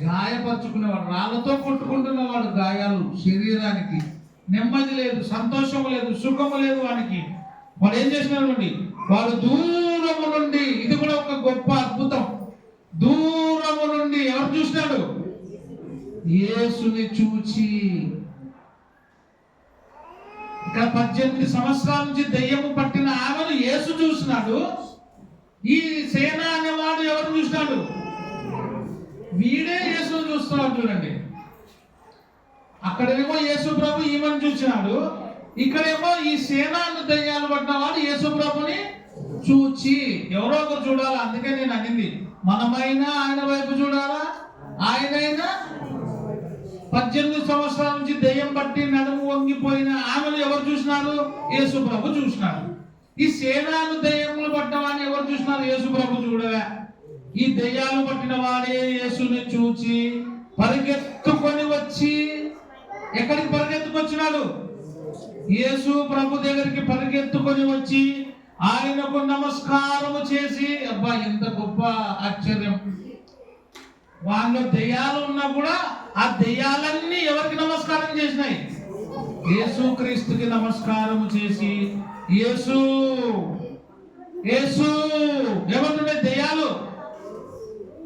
గాయపరుచుకునేవాడు. రాళ్లతో కొట్టుకుంటున్నవాడు. గాయాలు శరీరానికి. నెమ్మది లేదు, సంతోషం లేదు, సుఖము లేదు వానికి. వాడు ఏం చేసినాడు? వాడు దూరము నుండి, ఇది కూడా ఒక గొప్ప అద్భుతం, దూరము నుండి ఎవరు చూసినాడు? యేసుని చూచి. ఇక్కడ 18 సంవత్సరాల నుంచి దెయ్యము పట్టిన ఆమెను యేసు చూసినాడు. ఈ సేన అనేవాడు ఎవరు చూసినాడు? వీడే యేసును చూస్తున్నాడు. చూడండి, అక్కడేమో యేసు ప్రభు ఈమెను చూసినాడు, ఇక్కడేమో ఈ సేనాన్ని దెయ్యాలు పట్టిన వాడు యేసు ప్రభుని చూచి. ఎవరో ఒకరు చూడాలా. అందుకే నేను అనింది, మనమైనా ఆయన వైపు చూడాలా, ఆయనైనా. 18 సంవత్సరాల నుంచి దెయ్యం పట్టి నడుము వంగిపోయిన ఆమెను ఎవరు చూసినారు? యేసు ప్రభు చూసినాడు. ఈ సేనాను దెయ్యములు పట్టినవాడిని ఎవరు చూసినారు? యేసు ప్రభు చూడలే. ఈ దెయ్యాలు పట్టిన వాడే యేసుని చూచి పరిగెత్తుకొని వచ్చి, ఎక్కడికి పరిగెత్తుకొచ్చినాడు? యేసు ప్రభు దగ్గరికి పరిగెత్తుకొని వచ్చి ఆయనకు నమస్కారము చేసి. అబ్బా, ఎంత గొప్ప ఆశ్చర్యం! వాళ్ళలో దెయ్యాలు ఉన్నా కూడా ఆ దెయ్యాలన్నీ ఎవరికి నమస్కారం చేసినాయి? యేసు క్రీస్తుకి నమస్కారము చేసి, యేసు యేసు ఏమంటుండే దెయ్యాలు?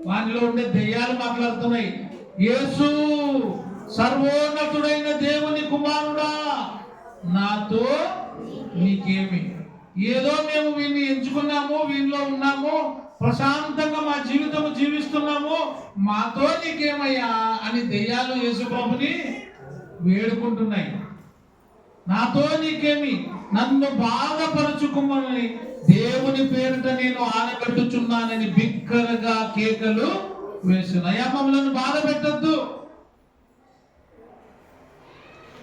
వానిలో ఉండే దెయ్యాలు మాట్లాడుతున్నాయి, యేసు సర్వోన్నతుడైన దేవుని కుమారుడా, నాతో నీకేమి? ఏదో మేము వీడిని ఎంచుకున్నాము, వీళ్ళలో ఉన్నాము, ప్రశాంతంగా మా జీవితం జీవిస్తున్నాము, మాతో నీకేమయ్యా అని దెయ్యాలు యేసుప్రభుని వేడుకుంటున్నాయి. నాతో నీకేమి, నన్ను బాధపరచుకోమని దేవుని పేరిట నేను ఆనబెట్టుచున్నానని బిక్కరగా కేకలు వేసిన. అయ్యా మమ్మల్ని బాధ పెట్టద్దు,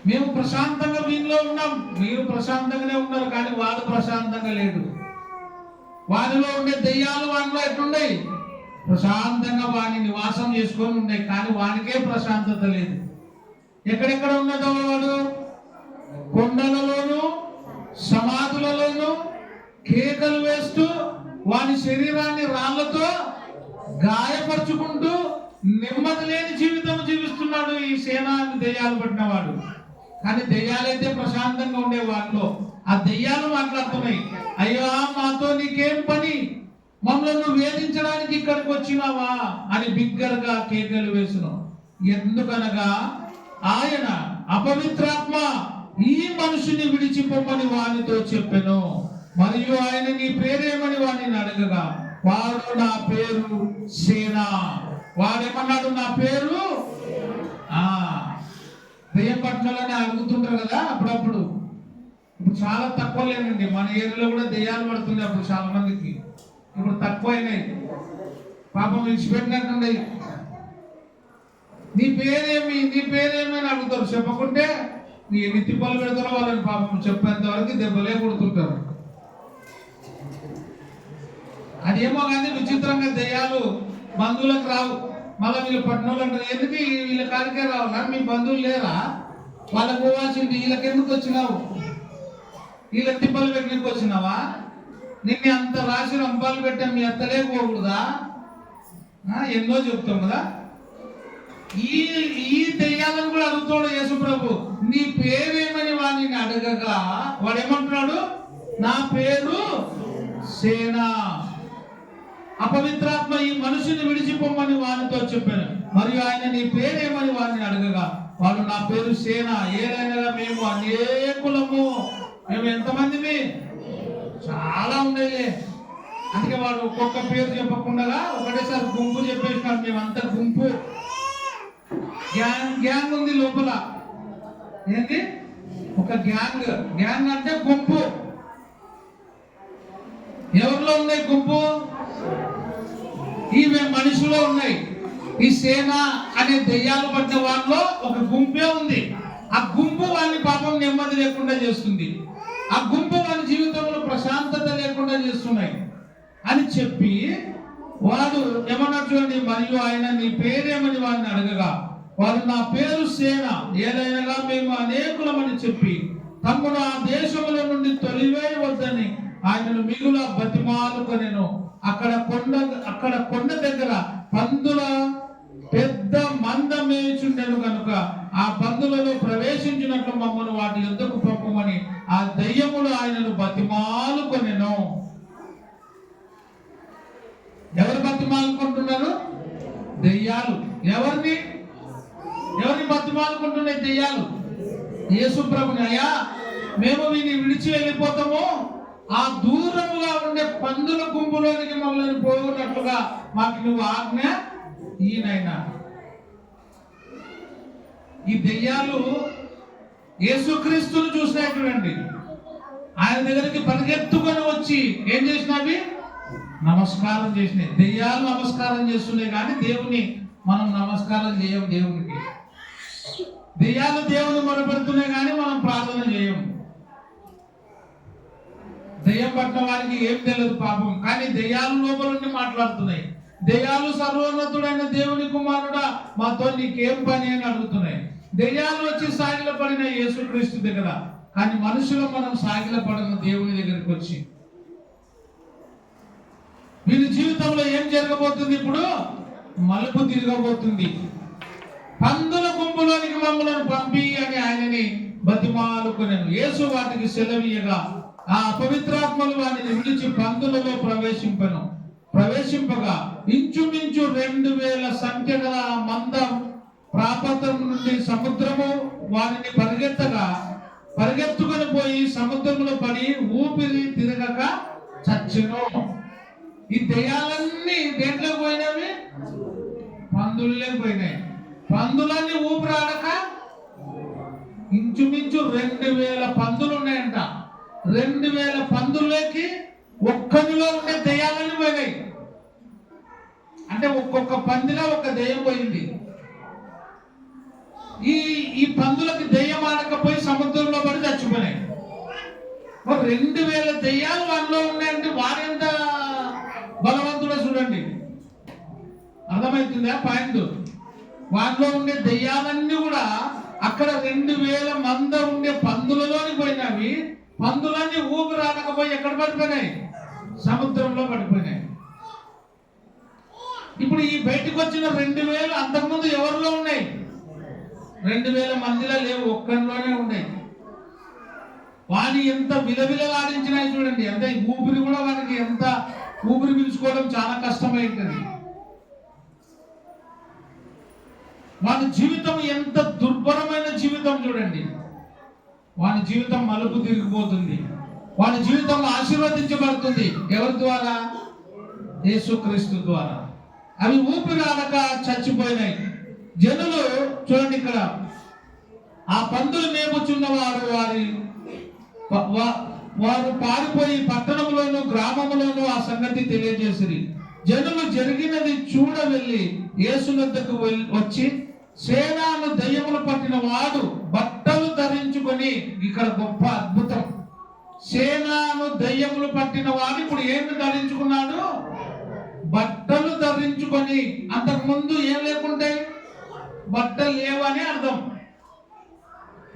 మేము ప్రశాంతంగా వీళ్ళలో ఉన్నాం, మీరు ప్రశాంతంగానే ఉన్నారు, కానీ వాడు ప్రశాంతంగా లేడు. వాడిలో ఉండే దెయ్యాలు వాడిలో ఎట్లున్నాయి? ప్రశాంతంగా వాడిని నివాసం చేసుకొని ఉన్నాయి, కానీ వానికే ప్రశాంతత లేదు. ఎక్కడెక్కడ ఉన్నదో వాడు? కొండలలోను సమాధులలోను కేకలు వేస్తూ వాని శరీరాన్ని రాళ్లతో గాయపరుచుకుంటూ నెమ్మది లేని జీవితం జీవిస్తున్నాడు ఈ సేనాని దెయ్యాలు పట్టినవాడు. కానీ దెయ్యాలైతే ప్రశాంతంగా ఉండే వాళ్ళు, ఆ దెయ్యాలు మాట్లాడుతున్నాయి, అయ్యా మాతో నీకేం పని, మమ్మల్ని వేధించడానికి ఇక్కడికి వచ్చినావా అని బిగ్గరగా కేకలు వేసును. ఎందుకనగా ఆయన అపవిత్రాత్మ ఈ మనుషుని విడిచిపోమని వానితో చెప్పెను. మరియు ఆయన నీ పేరేమని వాడిని అడగగా వాడు నా పేరు సేనా. వాడేమన్నాడు? నా పేరు దెయ్యం పట్టణాలని అడుగుతుంటారు కదా అప్పుడప్పుడు. ఇప్పుడు చాలా తక్కువ లేనండి, మన ఏరియాలో కూడా దెయ్యాలు పడుతుంది అప్పుడు చాలా మందికి, ఇప్పుడు తక్కువైనాయి. పాపం విడిచిపెట్టినట్టుండే. నీ పేరేమి, నీ పేరేమి అని అడుగుతారు. చెప్పకుంటే ఎన్ని తిప్పలు పెడతారో వాళ్ళని పాపం చెప్పేంత వరకు దెబ్బలే కొడుతుంటారు. అదేమో కానీ విచిత్రంగా దెయ్యాలు బంధువులకు రావు. మళ్ళీ వీళ్ళు పట్టణంలో అంటారు, ఎందుకు వీళ్ళ కాడికే రావాలా, మీ బంధువులు లేరా, వాళ్ళకు పోవాల్సింది, వీళ్ళకి ఎందుకు వచ్చినావు, వీళ్ళకి తిప్పలు పెట్టడానికి వచ్చినావా, నిన్ను అంత రాసి రంపాలు పెట్టా మీ అత్తలే పోకూడదా, ఎన్నో చెప్తాం కదా. ఈ దెయ్యాలను కూడా అడుగుతాడు యేసుప్రభు, నీ పేరేమని వాడిని అడగగా వాడేమంటున్నాడు? నా పేరు సేనా. అపవిత్రాత్మ ఈ మనుషుని విడిచిపోమని వానితో చెప్పాను. మరియు ఆయన నీ పేరేమని వాడిని అడగగా వాడు నా పేరు సేన. ఏదైనా మేము అనేకులము. మేము ఎంతమందిమి? చాలా ఉండేలే. అందుకే వాడు ఒక్కొక్క పేరు చెప్పకుండా ఒకటేసారి గుంపు చెప్పేసినాడు. మేమంతా గుంపు, గ్యాంగ్ ఉంది లోపల. ఏంటి? ఒక గ్యాంగ్. గ్యాంగ్ అంటే గుంపు. ఎవరిలో ఉన్నాయి గుంపు? ఈ మనుషులో ఉన్నాయి. ఈ సేన అనే దెయ్యాలు పట్టిన వాళ్ళలో ఒక గుంపే ఉంది. ఆ గుంపు వాని పాపం నెమ్మది లేకుండా చేస్తుంది. ఆ గుంపు వాని జీవితంలో ప్రశాంతత లేకుండా చేస్తున్నాయి అని చెప్పి వాడు ఏమన్నా చూడండి. మరియు ఆయన నీ పేరేమని వాడిని అడగగా వాడు నా పేరు సేన. ఏదైనా మేము అనేకులమని చెప్పి తమ్ముడు ఆ దేశముల నుండి తొలివేయవద్దని ఆయనను మిగుల బతిమాలుకొనెను. అక్కడ కొండ దగ్గర పందుల పెద్ద మంద మేచుండెను కనుక ఆ పందులలో ప్రవేశించినట్లు మమ్మల్ని వాటి యుద్ధకు పంపమని ఆ దయ్యములు ఆయనను బతిమాలుకొనెను. ఎవరు బతిమాలుకుంటున్నారు? దెయ్యాలు. ఎవరిని బతిమాలుకుంటున్నాయి? దెయ్యాలు. యేసుప్రభుని, అయ్యా మేము వీని విడిచి వెళ్ళిపోతాము, ఆ దూరముగా ఉండే పందుల గుంపులోనికి మమ్మల్ని పోగొన్నట్లుగా మాకు నువ్వు ఆజ్ఞ ఈయనైనా. ఈ దెయ్యాలు యేసుక్రీస్తును చూసినాయి చూడండి. ఆయన దగ్గరికి పరిగెత్తుకొని వచ్చి ఏం చేసినవి? నమస్కారం చేసినాయి. దెయ్యాలు నమస్కారం చేస్తున్నాయి, కానీ దేవుని మనం నమస్కారం చేయం. దేవునికి దెయ్యాలు దేవుని మొరపెడుతున్నాయి, కానీ మనం ప్రార్థన చేయము. దెయ్యం పట్టిన వారికి ఏం తెలియదు పాపం, కానీ దెయ్యాలు లోపల నుండి మాట్లాడుతున్నాయి. దెయ్యాలు సర్వోన్నతుడైన దేవుని కుమారుడా మాతో నీకేం పని అని అడుగుతున్నాయి. దెయ్యాలు వచ్చి సాగిల పడిన యేసుక్రీస్తు దగ్గర, కానీ మనుషులు మనం సాగిల పడిన దేవుని దగ్గరికి వచ్చి. వీరి జీవితంలో ఏం జరగబోతుంది? ఇప్పుడు మలుపు తిరగబోతుంది. పందుల గుంపులోనికి మమ్మల్ని పంపి అని ఆయనని బతిమాలుకొనెను. యేసు వాటికి సెలవీయగా ఆ అపవిత్రాత్మలు వాటిని విడిచి పందులలో ప్రవేశింపగా ఇంచుమించు 2000 సంఖ్య గల మంద ప్రాపత్రం నుండి సముద్రము వారిని పరిగెత్తగా పరిగెత్తుకొని పోయి సముద్రంలో పడి ఊపిరి తిరగక చచ్చెను. ఈ దెయ్యాలన్నీ దేంట్లో పోయినవి? పందులే పోయినాయి. పందులన్నీ ఊపిరాడక ఇంచుమించు 2000 పందులు ఉన్నాయంట. 2000 పందుల్లోకి ఒక్కనిలో ఉండే దెయ్యాలన్నీ పోయినాయి. అంటే ఒక్కొక్క పందిలో ఒక దెయ్యం పోయింది. ఈ పందులకి దెయ్యం ఆడకపోయి సముద్రంలో పడి చచ్చిపోయినాయి. 2000 దెయ్యాలు వాటిలో ఉన్నాయంటే వారెంత బలవంతుడో చూడండి. అర్థమవుతుందా పాయింట్? వాటిలో ఉండే దెయ్యాలన్నీ కూడా అక్కడ 2000 మంద ఉండే పందులలోని పోయినవి. పందులన్నీ ఊపిరాడకపోయి ఎక్కడ పడిపోయినాయి? సముద్రంలో పడిపోయినాయి. ఇప్పుడు ఈ బయటకు వచ్చిన 2000 అంతకుముందు ఎవరిలో ఉన్నాయి? 2000 మందిలో లేవు, ఒక్కరిలోనే ఉన్నాయి. వాని ఎంత విలవిలలాడించినాయి చూడండి. అంటే ఊపిరి కూడా వానికి ఎంత ఊపిరి పీల్చుకోవడం చాలా కష్టమైంది. వాని జీవితం ఎంత దుర్భరమైన జీవితం చూడండి. వాని జీవితం మలుపు తిరిగిపోతుంది. వాని జీవితం ఆశీర్వదించబడుతుంది. ఎవరి ద్వారా? యేసుక్రీస్తు ద్వారా. అవి ఊపిరాడక చచ్చిపోయినాయి. జనులు చూడండి, ఇక్కడ ఆ పందులు మేపుచున్న వారు పారిపోయి పట్టణంలోను గ్రామంలోను ఆ సంగతి తెలియజేసిరి. జనులు జరిగినది చూడ వెళ్ళి యేసు వద్దకు వచ్చి, సేనాను దయ్యములు పట్టిన వాడు బట్టలు ధరించుకొని, ఇక్కడ గొప్ప అద్భుతం, సేనాను దయ్యములు పట్టిన వాడు ఇప్పుడు ఏమి ధరించుకున్నాడు? బట్టలు ధరించుకొని. అంతకు ముందు ఏం లేకుంటే బట్టలు లేవని అర్థం.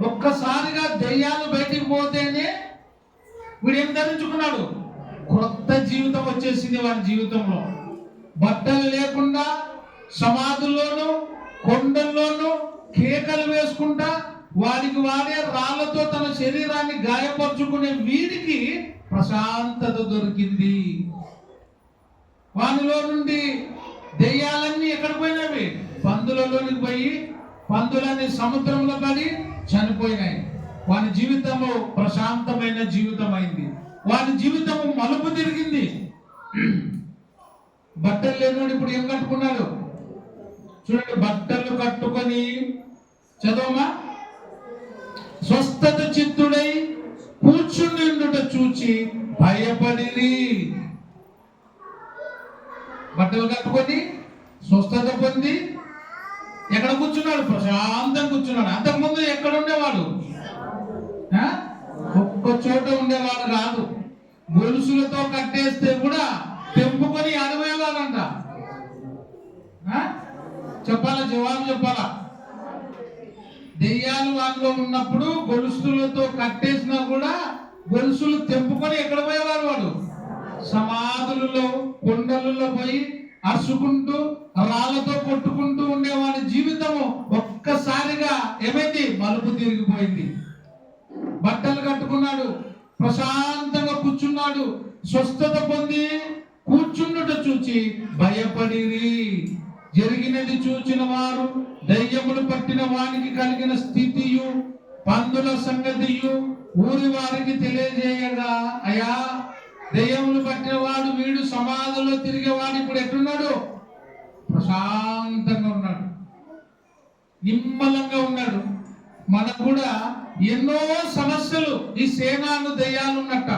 ఒక్కసారిగా దయ్యాలు బయటికి పోతేనే వీడు ఏం ధరించుకున్నాడు? కొత్త జీవితం వచ్చేసింది వాడి జీవితంలో. బట్టలు లేకుండా సమాధుల్లోనూ కొండల్లోనూ కేకలు వేసుకుంటా వాడికి వాడే రాళ్లతో తన శరీరాన్ని గాయపరుచుకునే వీడికి ప్రశాంతత దొరికింది. వానిలో నుండి దెయ్యాలన్నీ ఎక్కడ పోయినవి? పందులలోనికి పోయి పందులన్నీ సముద్రంలో పడి చనిపోయినాయి. వాని జీవితము ప్రశాంతమైన జీవితం అయింది. వాని జీవితము మలుపు తిరిగింది. బట్టలు లేనివాడు ఇప్పుడు ఏం కట్టుకున్నాడు చూడండి. బట్టలు కట్టుకొని, చదవమా, స్వస్థత చిత్తుడై కూర్చుని చూచి భయపడి. బట్టలు కట్టుకొని స్వస్థత పొంది ఎక్కడ కూర్చున్నాడు? ప్రశాంతంగా కూర్చున్నాడు. అంతకుముందు ఎక్కడ ఉండేవాడు? ఒక్క చోట ఉండేవాడు కాదు. గొలుసులతో కట్టేస్తే కూడా తెంపుకొని అడవేవాడంట. చెప్పాలా? జవాబు చెప్పాలా? దెయ్యాలు వాటిలో ఉన్నప్పుడు గొలుసులతో కట్టేసినా కూడా గొలుసులు తెంపుకొని ఎక్కడ పోయేవాడు? వాడు సమాధులలో కొండలలో పోయి అరుచుకుంటూ రాళ్లతో కొట్టుకుంటూ ఉండేవాడి జీవితము ఒక్కసారిగా ఏమైంది? మలుపు తిరిగిపోయింది. బట్టలు కట్టుకున్నాడు, ప్రశాంతంగా కూర్చున్నాడు, స్వస్థత పొంది కూర్చున్నట్టు చూచి భయపడి. జరిగినది చూచిన వారు దయ్యములు పట్టిన వానికి కలిగిన స్థితియు పందుల సంగతియు ఊరి వారికి తెలియజేయగా, అయ్యా, దయ్యములు పట్టిన వాడు వీడు సమాధిలో తిరిగేవాడు ఇప్పుడు ఎట్టున్నాడు? ప్రశాంతంగా ఉన్నాడు, నిమ్మలంగా ఉన్నాడు. మనకు కూడా ఎన్నో సమస్యలు ఈ సేనాను దయ్యాలు ఉన్నట్ట.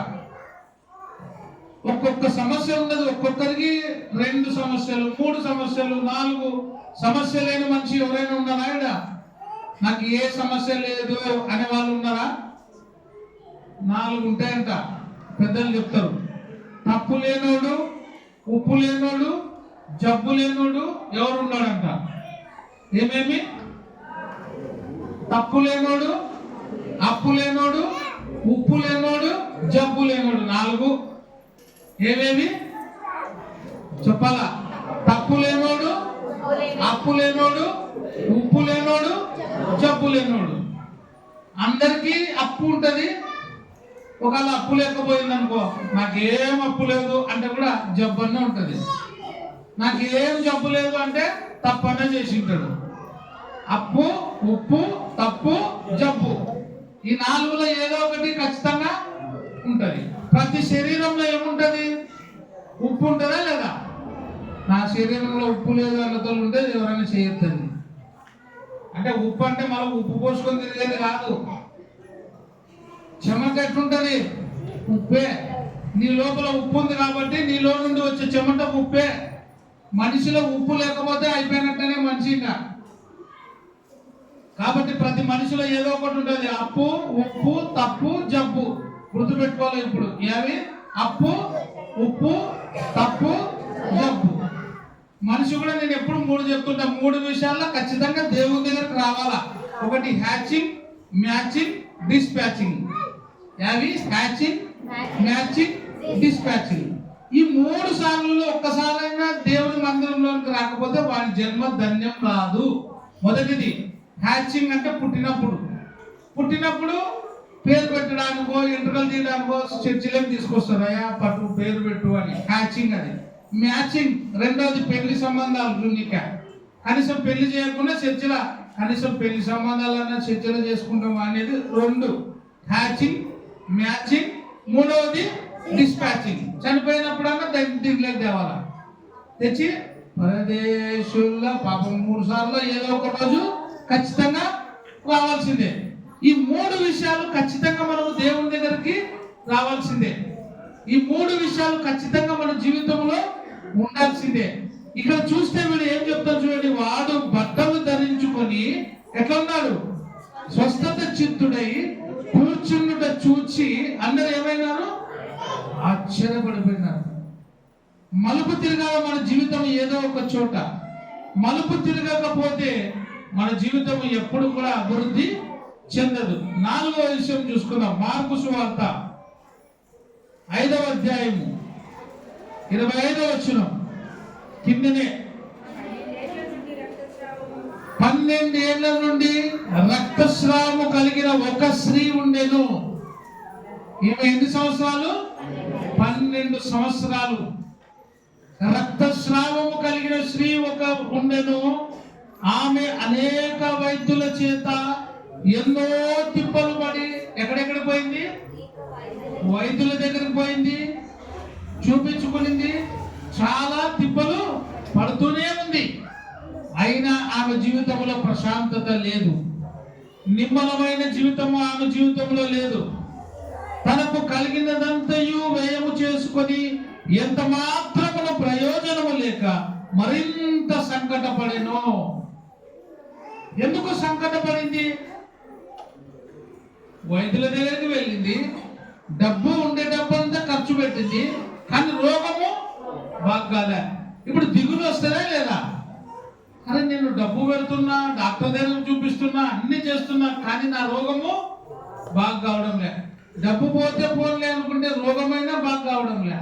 ఒక్కొక్క సమస్య ఉన్నది. ఒక్కొక్కరికి 2 సమస్యలు, 3 సమస్యలు, 4 సమస్య లేని మనిషి ఎవరైనా ఉన్నారా? ఇక్కడ నాకు ఏ సమస్య లేదు అనే వాళ్ళు ఉన్నారా? 4 ఉంటాయంట. పెద్దలు చెప్తారు. తప్పు లేనోడు, ఉప్పు లేనోడు, జబ్బు లేనోడు ఎవరు ఉన్నాడంట? ఏమేమి? తప్పు లేనోడు, అప్పు లేనోడు, ఉప్పు లేనోడు, జబ్బు లేనోడు. 4 ఏమేమి చెప్పాలా? తప్పు లేనోడు, అప్పు లేనోడు, ఉప్పు లేనోడు, జబ్బు లేనోడు. అందరికీ అప్పు ఉంటది. ఒకవేళ అప్పు లేకపోయింది అనుకో, నాకేం అప్పు లేదు అంటే కూడా జబ్బు అనే ఉంటది. నాకేం జబ్బు లేదు అంటే తప్పనే చేసి ఉంటాడు. అప్పు, ఉప్పు, తప్పు, జబ్బు ఈ నాలుగులో ఏదో ఒకటి ఖచ్చితంగా ఉంటది. ప్రతి శరీరంలో ఏముంటది? ఉప్పు ఉంటుందా లేదా? నా శరీరంలో ఉప్పు లేదు అన్నతో ఉంటే ఎవరైనా చేయొద్దండి. అంటే ఉప్పు అంటే మనం ఉప్పు పోసుకొని తిరిగేది కాదు. చెమట ఎట్లుంటది? ఉప్పే. నీ లోపల ఉప్పు ఉంది కాబట్టి నీలో నుండి వచ్చే చెమట ఉప్పే. మనిషిలో ఉప్పు లేకపోతే అయిపోయినట్టనే మనిషి. ఇంకా కాబట్టి ప్రతి మనిషిలో ఏదో ఒకటి ఉంటుంది. అప్పు, ఉప్పు, తప్పు, జబ్బు. గుర్తుపెట్టుకోవాలి. ఇప్పుడు ఏవి? అప్పు, ఉప్పు, తప్పు, జబ్బు. మనిషి కూడా నేను ఎప్పుడు మూడు చెప్తుంటా. మూడు విషయాల్లో ఖచ్చితంగా దేవుని దగ్గరకు రావాలా. ఒకటి హ్యాచింగ్, మ్యాచింగ్, డిస్పాచింగ్. ఏవి? Hatching, matching, dispatching. ఈ మూడు సార్లు ఒక్కసారైనా దేవుని మందిరంలోకి రాకపోతే వాడి జన్మ ధన్యం కాదు. మొదటిది హ్యాచింగ్ అంటే పుట్టినప్పుడు పేరు పెట్టడానికో ఎంట్రుకలు తీయడానికో చర్చిలోకి తీసుకొస్తారు. అయ్యా పట్టు పేరు పెట్టు అని. హ్యాచింగ్ అది. మ్యాచింగ్ రెండోది పెళ్లి సంబంధాలు. జున్నిక కనీసం పెళ్లి చేయకుండా చర్చిలో కనీసం పెళ్లి సంబంధాలన్నా చర్చలు చేసుకుంటాం అనేది రెండు. Hatching, matching. మూడవది డిస్పాచింగ్. చనిపోయినప్పుడన్నా దగ్గరికి తేవాలా. తెచ్చి పరదేశుల్లో పాపం 3 సార్లు ఏదో ఒక రోజు ఖచ్చితంగా రావాల్సిందే. ఈ మూడు విషయాలు ఖచ్చితంగా మనము దేవుని దగ్గరికి రావాల్సిందే. ఈ మూడు విషయాలు ఖచ్చితంగా మన జీవితంలో ఉండాల్సిందే. ఇక్కడ చూస్తే వీడు ఏం చెప్తారు చూడండి. వాడు బట్టలు ధరించుకొని ఎట్లా ఉన్నాడు? స్వస్థత చిత్తుడై కూర్చుండుట చూచి అందరూ ఏమైనారు? ఆశ్చర్యపడిపోయినారు. మలుపు తిరగాల మన జీవితం ఏదో ఒక చోట. మలుపు తిరగకపోతే మన జీవితం ఎప్పుడు కూడా అభివృద్ధి చెందదు. 4వ విషయం చూసుకుందాం. మార్కు సువార్త 5వ అధ్యాయము 25వ వచనం కిందనే 12 ఏళ్ల నుండి రక్తస్రావము కలిగిన ఒక స్త్రీ ఉండెను. ఈమె ఎన్ని సంవత్సరాలు? 12 సంవత్సరాలు. రక్తస్రావము కలిగిన స్త్రీ ఒక ఉండెను. ఆమె అనేక వైద్యుల చేత ఎన్నో తిప్పలు పడి ఎక్కడెక్కడ పోయింది? వైద్యుల దగ్గరికి పోయింది, చూపించుకునింది, చాలా తిప్పలు పడుతూనే ఉంది. అయినా ఆమె జీవితంలో ప్రశాంతత లేదు. నిమ్మలమైన జీవితము ఆమె జీవితంలో లేదు. తనకు కలిగినదంతయు వ్యయము చేసుకొని ఎంత మాత్రమున ప్రయోజనము లేక మరింత సంకటపడెను. ఎందుకు సంకటపడింది? వైద్యుల దగ్గరికి వెళ్ళింది, డబ్బు ఉండే డబ్బు అంతా ఖర్చు పెట్టింది, కానీ రోగము బాగాలే. ఇప్పుడు దిగులు వస్తుందా లేదా? అరే నేను డబ్బు పెడుతున్నా, డాక్టర్ దగ్గర చూపిస్తున్నా, అన్ని చేస్తున్నా, కానీ నా రోగము బాగా కావడం లే. డబ్బు పోతే పోలే అనుకుంటే రోగమైనా బాగా కావడం లే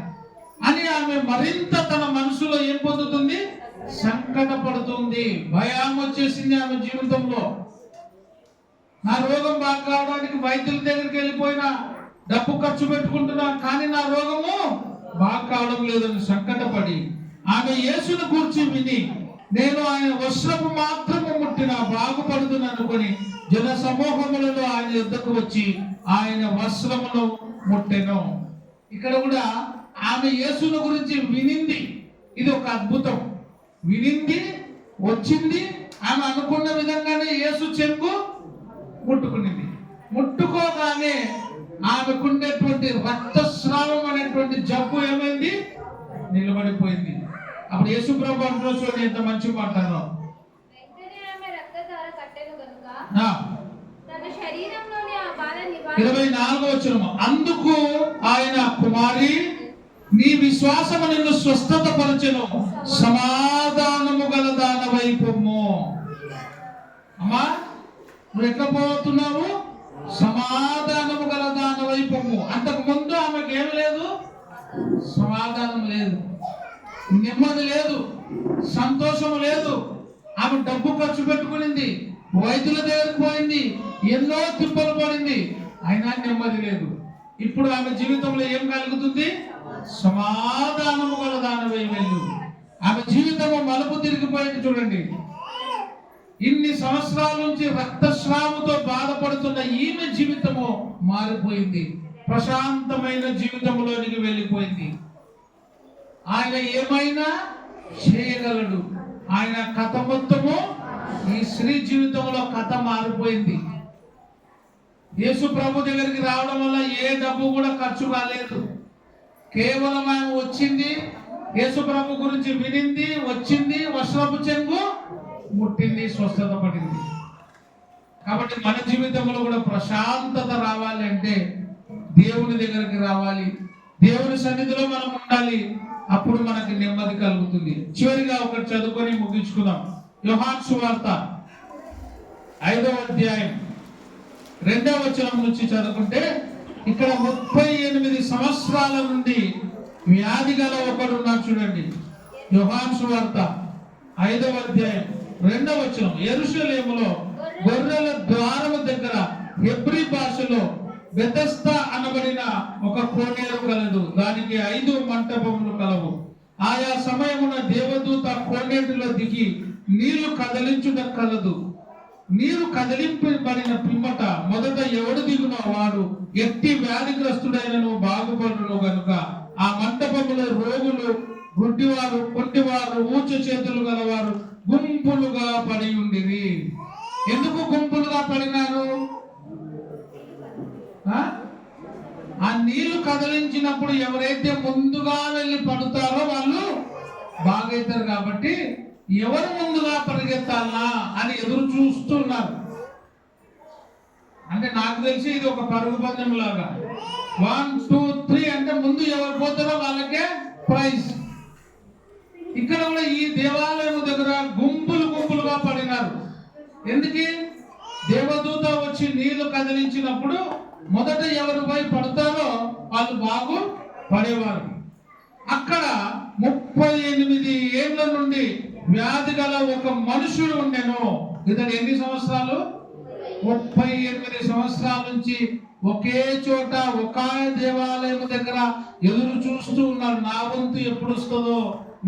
అని ఆమె మరింత తన మనసులో ఏం పొందుతుంది? సంకటపడుతుంది. భయం వచ్చేసింది ఆమె జీవితంలో. నా రోగం బాగా కావడానికి వైద్యుల దగ్గరికి వెళ్ళిపోయినా, డబ్బు ఖర్చు పెట్టుకుంటున్నా, కానీ నా రోగము బాగా కావడం లేదని సంకటపడి ఆమె యేసును కూర్చి విని నేను ఆయన వస్త్రము మాత్రము ముట్టిన బాగుపడుతుంది అనుకుని జన సమూహములలో ఆయన యుద్ధకు వచ్చి ఆయన వస్త్రమును ముట్టెను. ఇక్కడ కూడా ఆమె యేసును గురించి వినింది. ఇది ఒక అద్భుతం. వినింది, వచ్చింది, ఆమె అనుకున్న విధంగానే యేసు చెంగు ముట్టుకునింది. ముట్టుకోగానే ఆమెకుండేటువంటి రక్తస్రావం అనేటువంటి జబ్బు ఏమైంది? నిలబడిపోయింది. అప్పుడు యేసు ప్రభు అంటున్నాడు, చూడండి ఎంత మంచి మాట్లాడో. 24వ వచనం. అందుకు ఆయన కుమారి నీ విశ్వాసము నిన్ను స్వస్థత పరచెను, సమాధానము గల దానవై పొమ్ము. అమ్మా నువ్వు ఎట్లా పోతున్నావు? సమాధానము గల దానవై పొమ్ము. అంతకు ముందు ఆమెకు ఏమి లేదు? సమాధానం లేదు, నెమ్మది లేదు, సంతోషం లేదు. ఆమె డబ్బు ఖర్చు పెట్టుకునింది, వైద్యుల దగ్గరికి పోయింది, ఎన్నో తిప్పలు పడింది, అయినా నెమ్మది లేదు. ఇప్పుడు ఆమె జీవితంలో ఏం కలుగుతుంది? సమాధానము గల దానవై వెళ్ళు. ఆమె జీవితము మలుపు తిరిగిపోయింది. చూడండి ఇన్ని సంవత్సరాల నుంచి రక్తస్రావంతో బాధపడుతున్న ఈమె జీవితము మారిపోయింది. ప్రశాంతమైన జీవితంలోనికి వెళ్ళిపోయింది. ఆయన ఏమైనా చేయగలడు. ఆయన కథ మొత్తము ఈ స్త్రీ జీవితంలో కథ మారిపోయింది. యేసు ప్రభు దగ్గరికి రావడం వల్ల ఏ డబ్బు కూడా ఖర్చు కాలేదు. కేవలం ఆయన వచ్చింది, యేసు ప్రభు గురించి వినింది, వచ్చింది, వస్త్రపు చెంగు ముట్టింది, స్వస్థత పడింది. కాబట్టి మన జీవితంలో కూడా ప్రశాంతత రావాలి అంటే దేవుని దగ్గరికి రావాలి, దేవుని సన్నిధిలో మనం ఉండాలి. అప్పుడు మనకి నెమ్మది కలుగుతుంది. చివరిగా ఒకటి చదువుకొని ముగించుకుందాం. యోహాను సువార్త 5వ అధ్యాయం 2వ వచనం నుంచి చదువుకుంటే, ఇక్కడ 38 సంవత్సరాల నుండి వ్యాధి గల ఒకడు ఉన్నాడు. చూడండి, యోహాను సువార్త 5వ అధ్యాయం 2వ వచనం. యెరూషలేములో గొర్రెల ద్వారము దగ్గర హెబ్రీ భాషలో బెతెస్దా అనబడిన ఒక కోనేరు కలదు. దానికి 5 మంటపములు కలవు. ఆయా సమయమున దేవదూత కోనేటిలో దిగి నీళ్లు కదిలించుట కలదు. నీరు కదిలింపబడిన పిమ్మట మొదట ఎవడు దిగునో వాడు ఎట్టి వ్యాధిగ్రస్తుడైనను బాగుపడును గనుక ఆ మంటపములో రోగులు, గుడ్డివారు, పొట్టివారు, ఊచ చేతులు గలవారు గుంపులుగా పడి ఉండిరి. ఎందుకు గుంపులుగా పడినారు? ఆ నీళ్లు కదిలించినప్పుడు ఎవరైతే ముందుగా వెళ్ళి పడుతారో వాళ్ళు బాగైతారు. కాబట్టి ఎవరు ముందుగా పరిగెత్తాలా అని ఎదురు చూస్తున్నారు. అంటే నాకు తెలిసి ఇది ఒక పరుగు పందెం లాగా. 1, 2, 3 అంటే ముందు ఎవరు పోతారో వాళ్ళకే ప్రైజ్. ఇక్కడ కూడా ఈ దేవాలయం దగ్గర గుంపులుగా పడినారు. ఎందుకు? దేవదూత వచ్చి నీళ్లు కదిలించినప్పుడు మొదట ఎవరు పోయి పడతారో వాళ్ళు బాగు పడేవారు. అక్కడ 38 ఏళ్ల నుండి వ్యాధి గల ఒక మనుషుడు ఉండెను. ఇతను ఎన్ని సంవత్సరాలు? 38 సంవత్సరాల నుంచి ఒకే చోట ఒక దేవాలయం దగ్గర ఎదురు చూస్తూ ఉన్నాడు. నా వంతు ఎప్పుడు వస్తుందో,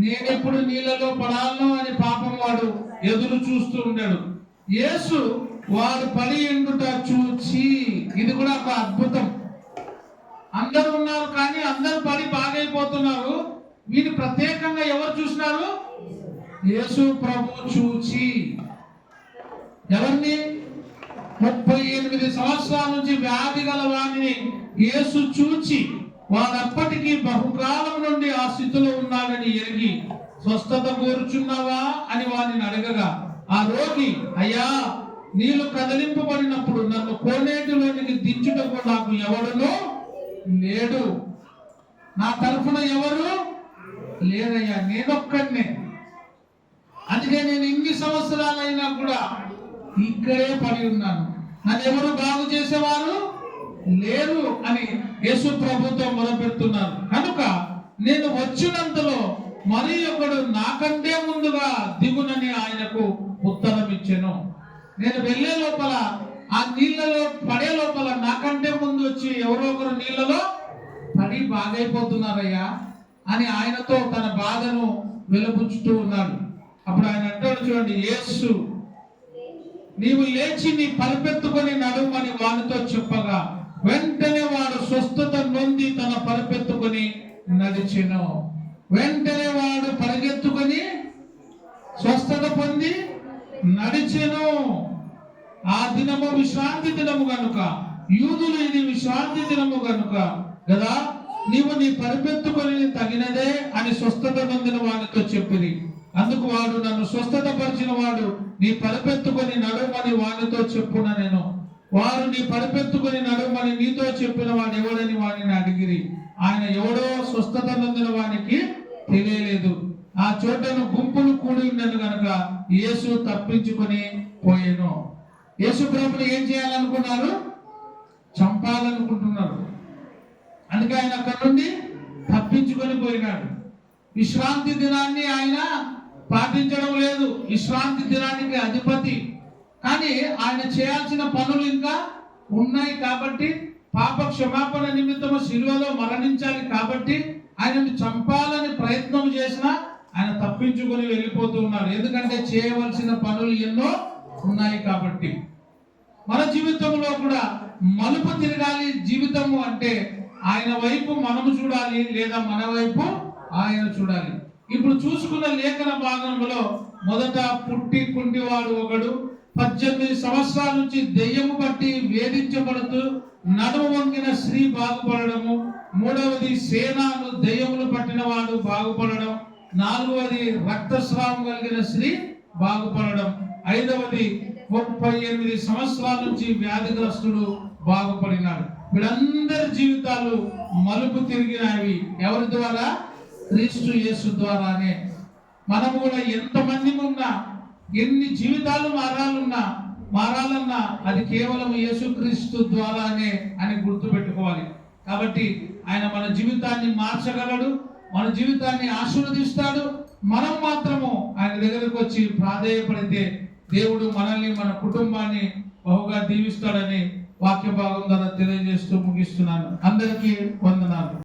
నేనెప్పుడు నీళ్ళలో పడాలను అని పాపం వాడు ఎదురు చూస్తూ ఉన్నాడు. యేసు వాడు పడి ఎండుట చూచి, ఇది కూడా ఒక అద్భుతం. అందరూ ఉన్నారు కానీ అందరూ పడి బాగైపోతున్నారు. వీని ప్రత్యేకంగా ఎవరు చూసినారు? యేసు ప్రభు చూచి. ఎవరిని? 38 సంవత్సరాల నుంచి వ్యాధి గల వాడిని యేసు చూచి, వాడప్పటికీ బహుకాలం నుండి ఆ స్థితిలో ఉన్నాడని ఎరిగి, స్వస్థత కోరుచున్నావా అని వాడిని అడగగా, ఆ రోగి, అయ్యా, నీళ్లు కదిలింపబడినప్పుడు నన్ను కోనేటిలోనికి దించుటకు నాకు ఎవడునో లేడు. నా తరఫున ఎవరు లేరయ్యా, నేనొక్కడినే. అందుకే నేను ఇన్ని సంవత్సరాలైనా కూడా ఇక్కడే పడి ఉన్నాను. నన్ను ఎవరు బాగు చేసేవారు లేరు అని యేసు ప్రభుతో మొదలుపెడుతున్నారు. కనుక నేను వచ్చినంతలో మరి ఒకడు నాకంటే ముందుగా దిగునని ఆయనకు ఉత్తరం ఇచ్చెను. నేను వెళ్ళే లోపల, ఆ నీళ్లలో పడే లోపల నాకంటే ముందు వచ్చి ఎవరో ఒకరు నీళ్లలో పడి బాగైపోతున్నారయ్యా అని ఆయనతో తన బాధను వెలుబుచ్చుతూ ఉన్నాడు. అప్పుడు ఆయన అంటాడు, చూడండి, యేసు నీవు లేచి నీ పరిపెత్తుకొని నడుమని వానితో చెప్పగా, వెంటనే వాడు స్వస్థత నొంది తన పరిపెత్తుకొని నడిచెను. వెంటనే వాడు పరిగెత్తుకొని స్వస్థత పొంది నడిచెను. ఆ దినము విశ్రాంతి దినము గనుక, యూదులు ఇది విశ్రాంతి దినము గనుక కదా నీవు నీ పరిపెత్తుకొని తగినదే అని స్వస్థత నొందిన వానితో చెప్పిరి. అందుకు వాడు, నన్ను స్వస్థత పరిచిన వాడు నీ పరిపెత్తుకొని నడుమని వానితో చెప్పున నేను. వారు నీ పరిపెత్తుకొని నడుమని నీతో చెప్పిన వాడు ఎవడని వాడిని అడిగిరి. ఆయన ఎవడో స్వస్థత నొందిన వానికి తెలియలేదు. ఆ చోటను గుంపులు కూడి ఉండను గనుక యేసు తప్పించుకొని పోయెను. యేసు ప్రభుని ఏం చేయాలనుకున్నారు? చంపాలనుకుంటున్నారు. అందుకే ఆయన అక్కడి నుండి తప్పించుకొని పోయినాడు. విశ్రాంతి దినాన్ని ఆయన పాటించడం లేదు. విశ్రాంతి దినానికి అధిపతి. కానీ ఆయన చేయాల్సిన పనులు ఇంకా ఉన్నాయి కాబట్టి, పాప క్షమాపణ నిమిత్తము శిలువలో మరణించాలి కాబట్టి ఆయనను చంపాలని ప్రయత్నం చేసినా ఆయన తప్పించుకొని వెళ్ళిపోతూ ఉన్నాడు. ఎందుకంటే చేయవలసిన పనులు ఎన్నో ఉన్నాయి కాబట్టి మన జీవితంలో కూడా మలుపు తిరగాలి జీవితము అంటే ఆయన వైపు మనము చూడాలి, లేదా మన వైపు ఆయన చూడాలి. ఇప్పుడు చూసుకున్న లేఖన భాగంలో మొదట పుట్టి కుంటివాడు ఒకడు, 18 సంవత్సరాల నుంచి దెయ్యము బట్టి వేధించబడుతూ నడుము వంగిన స్త్రీ బాగుపడము, మూడవది సేనాను దెయ్యములు పట్టిన వాడు బాగుపడడం, నాలుగవది రక్తస్రావం కలిగిన స్త్రీ బాగుపడడం, ఐదవది 38 సంవత్సరాల నుంచి వ్యాధిగ్రస్తుడు బాగుపడినాడు. వీళ్ళందరి జీవితాలు మలుపు తిరిగినవి ఎవరి ద్వారా? క్రీస్తు యేసు ద్వారానే. మనము కూడా ఎంతమంది ఉన్నా, ఎన్ని జీవితాలు మారాలన్నా అది కేవలం యేసుక్రీస్తు ద్వారానే అని గుర్తుపెట్టుకోవాలి. కాబట్టి ఆయన మన జీవితాన్ని మార్చగలడు, మన జీవితాన్ని ఆశీర్వదిస్తాడు. మనం మాత్రము ఆయన దగ్గరకు వచ్చి ప్రాధేయపడితే దేవుడు మనల్ని, మన కుటుంబాన్ని బహుగా దీవిస్తాడని వాక్య భాగం ద్వారా తెలియజేస్తూ ముగిస్తున్నాను. అందరికీ వందనాలు.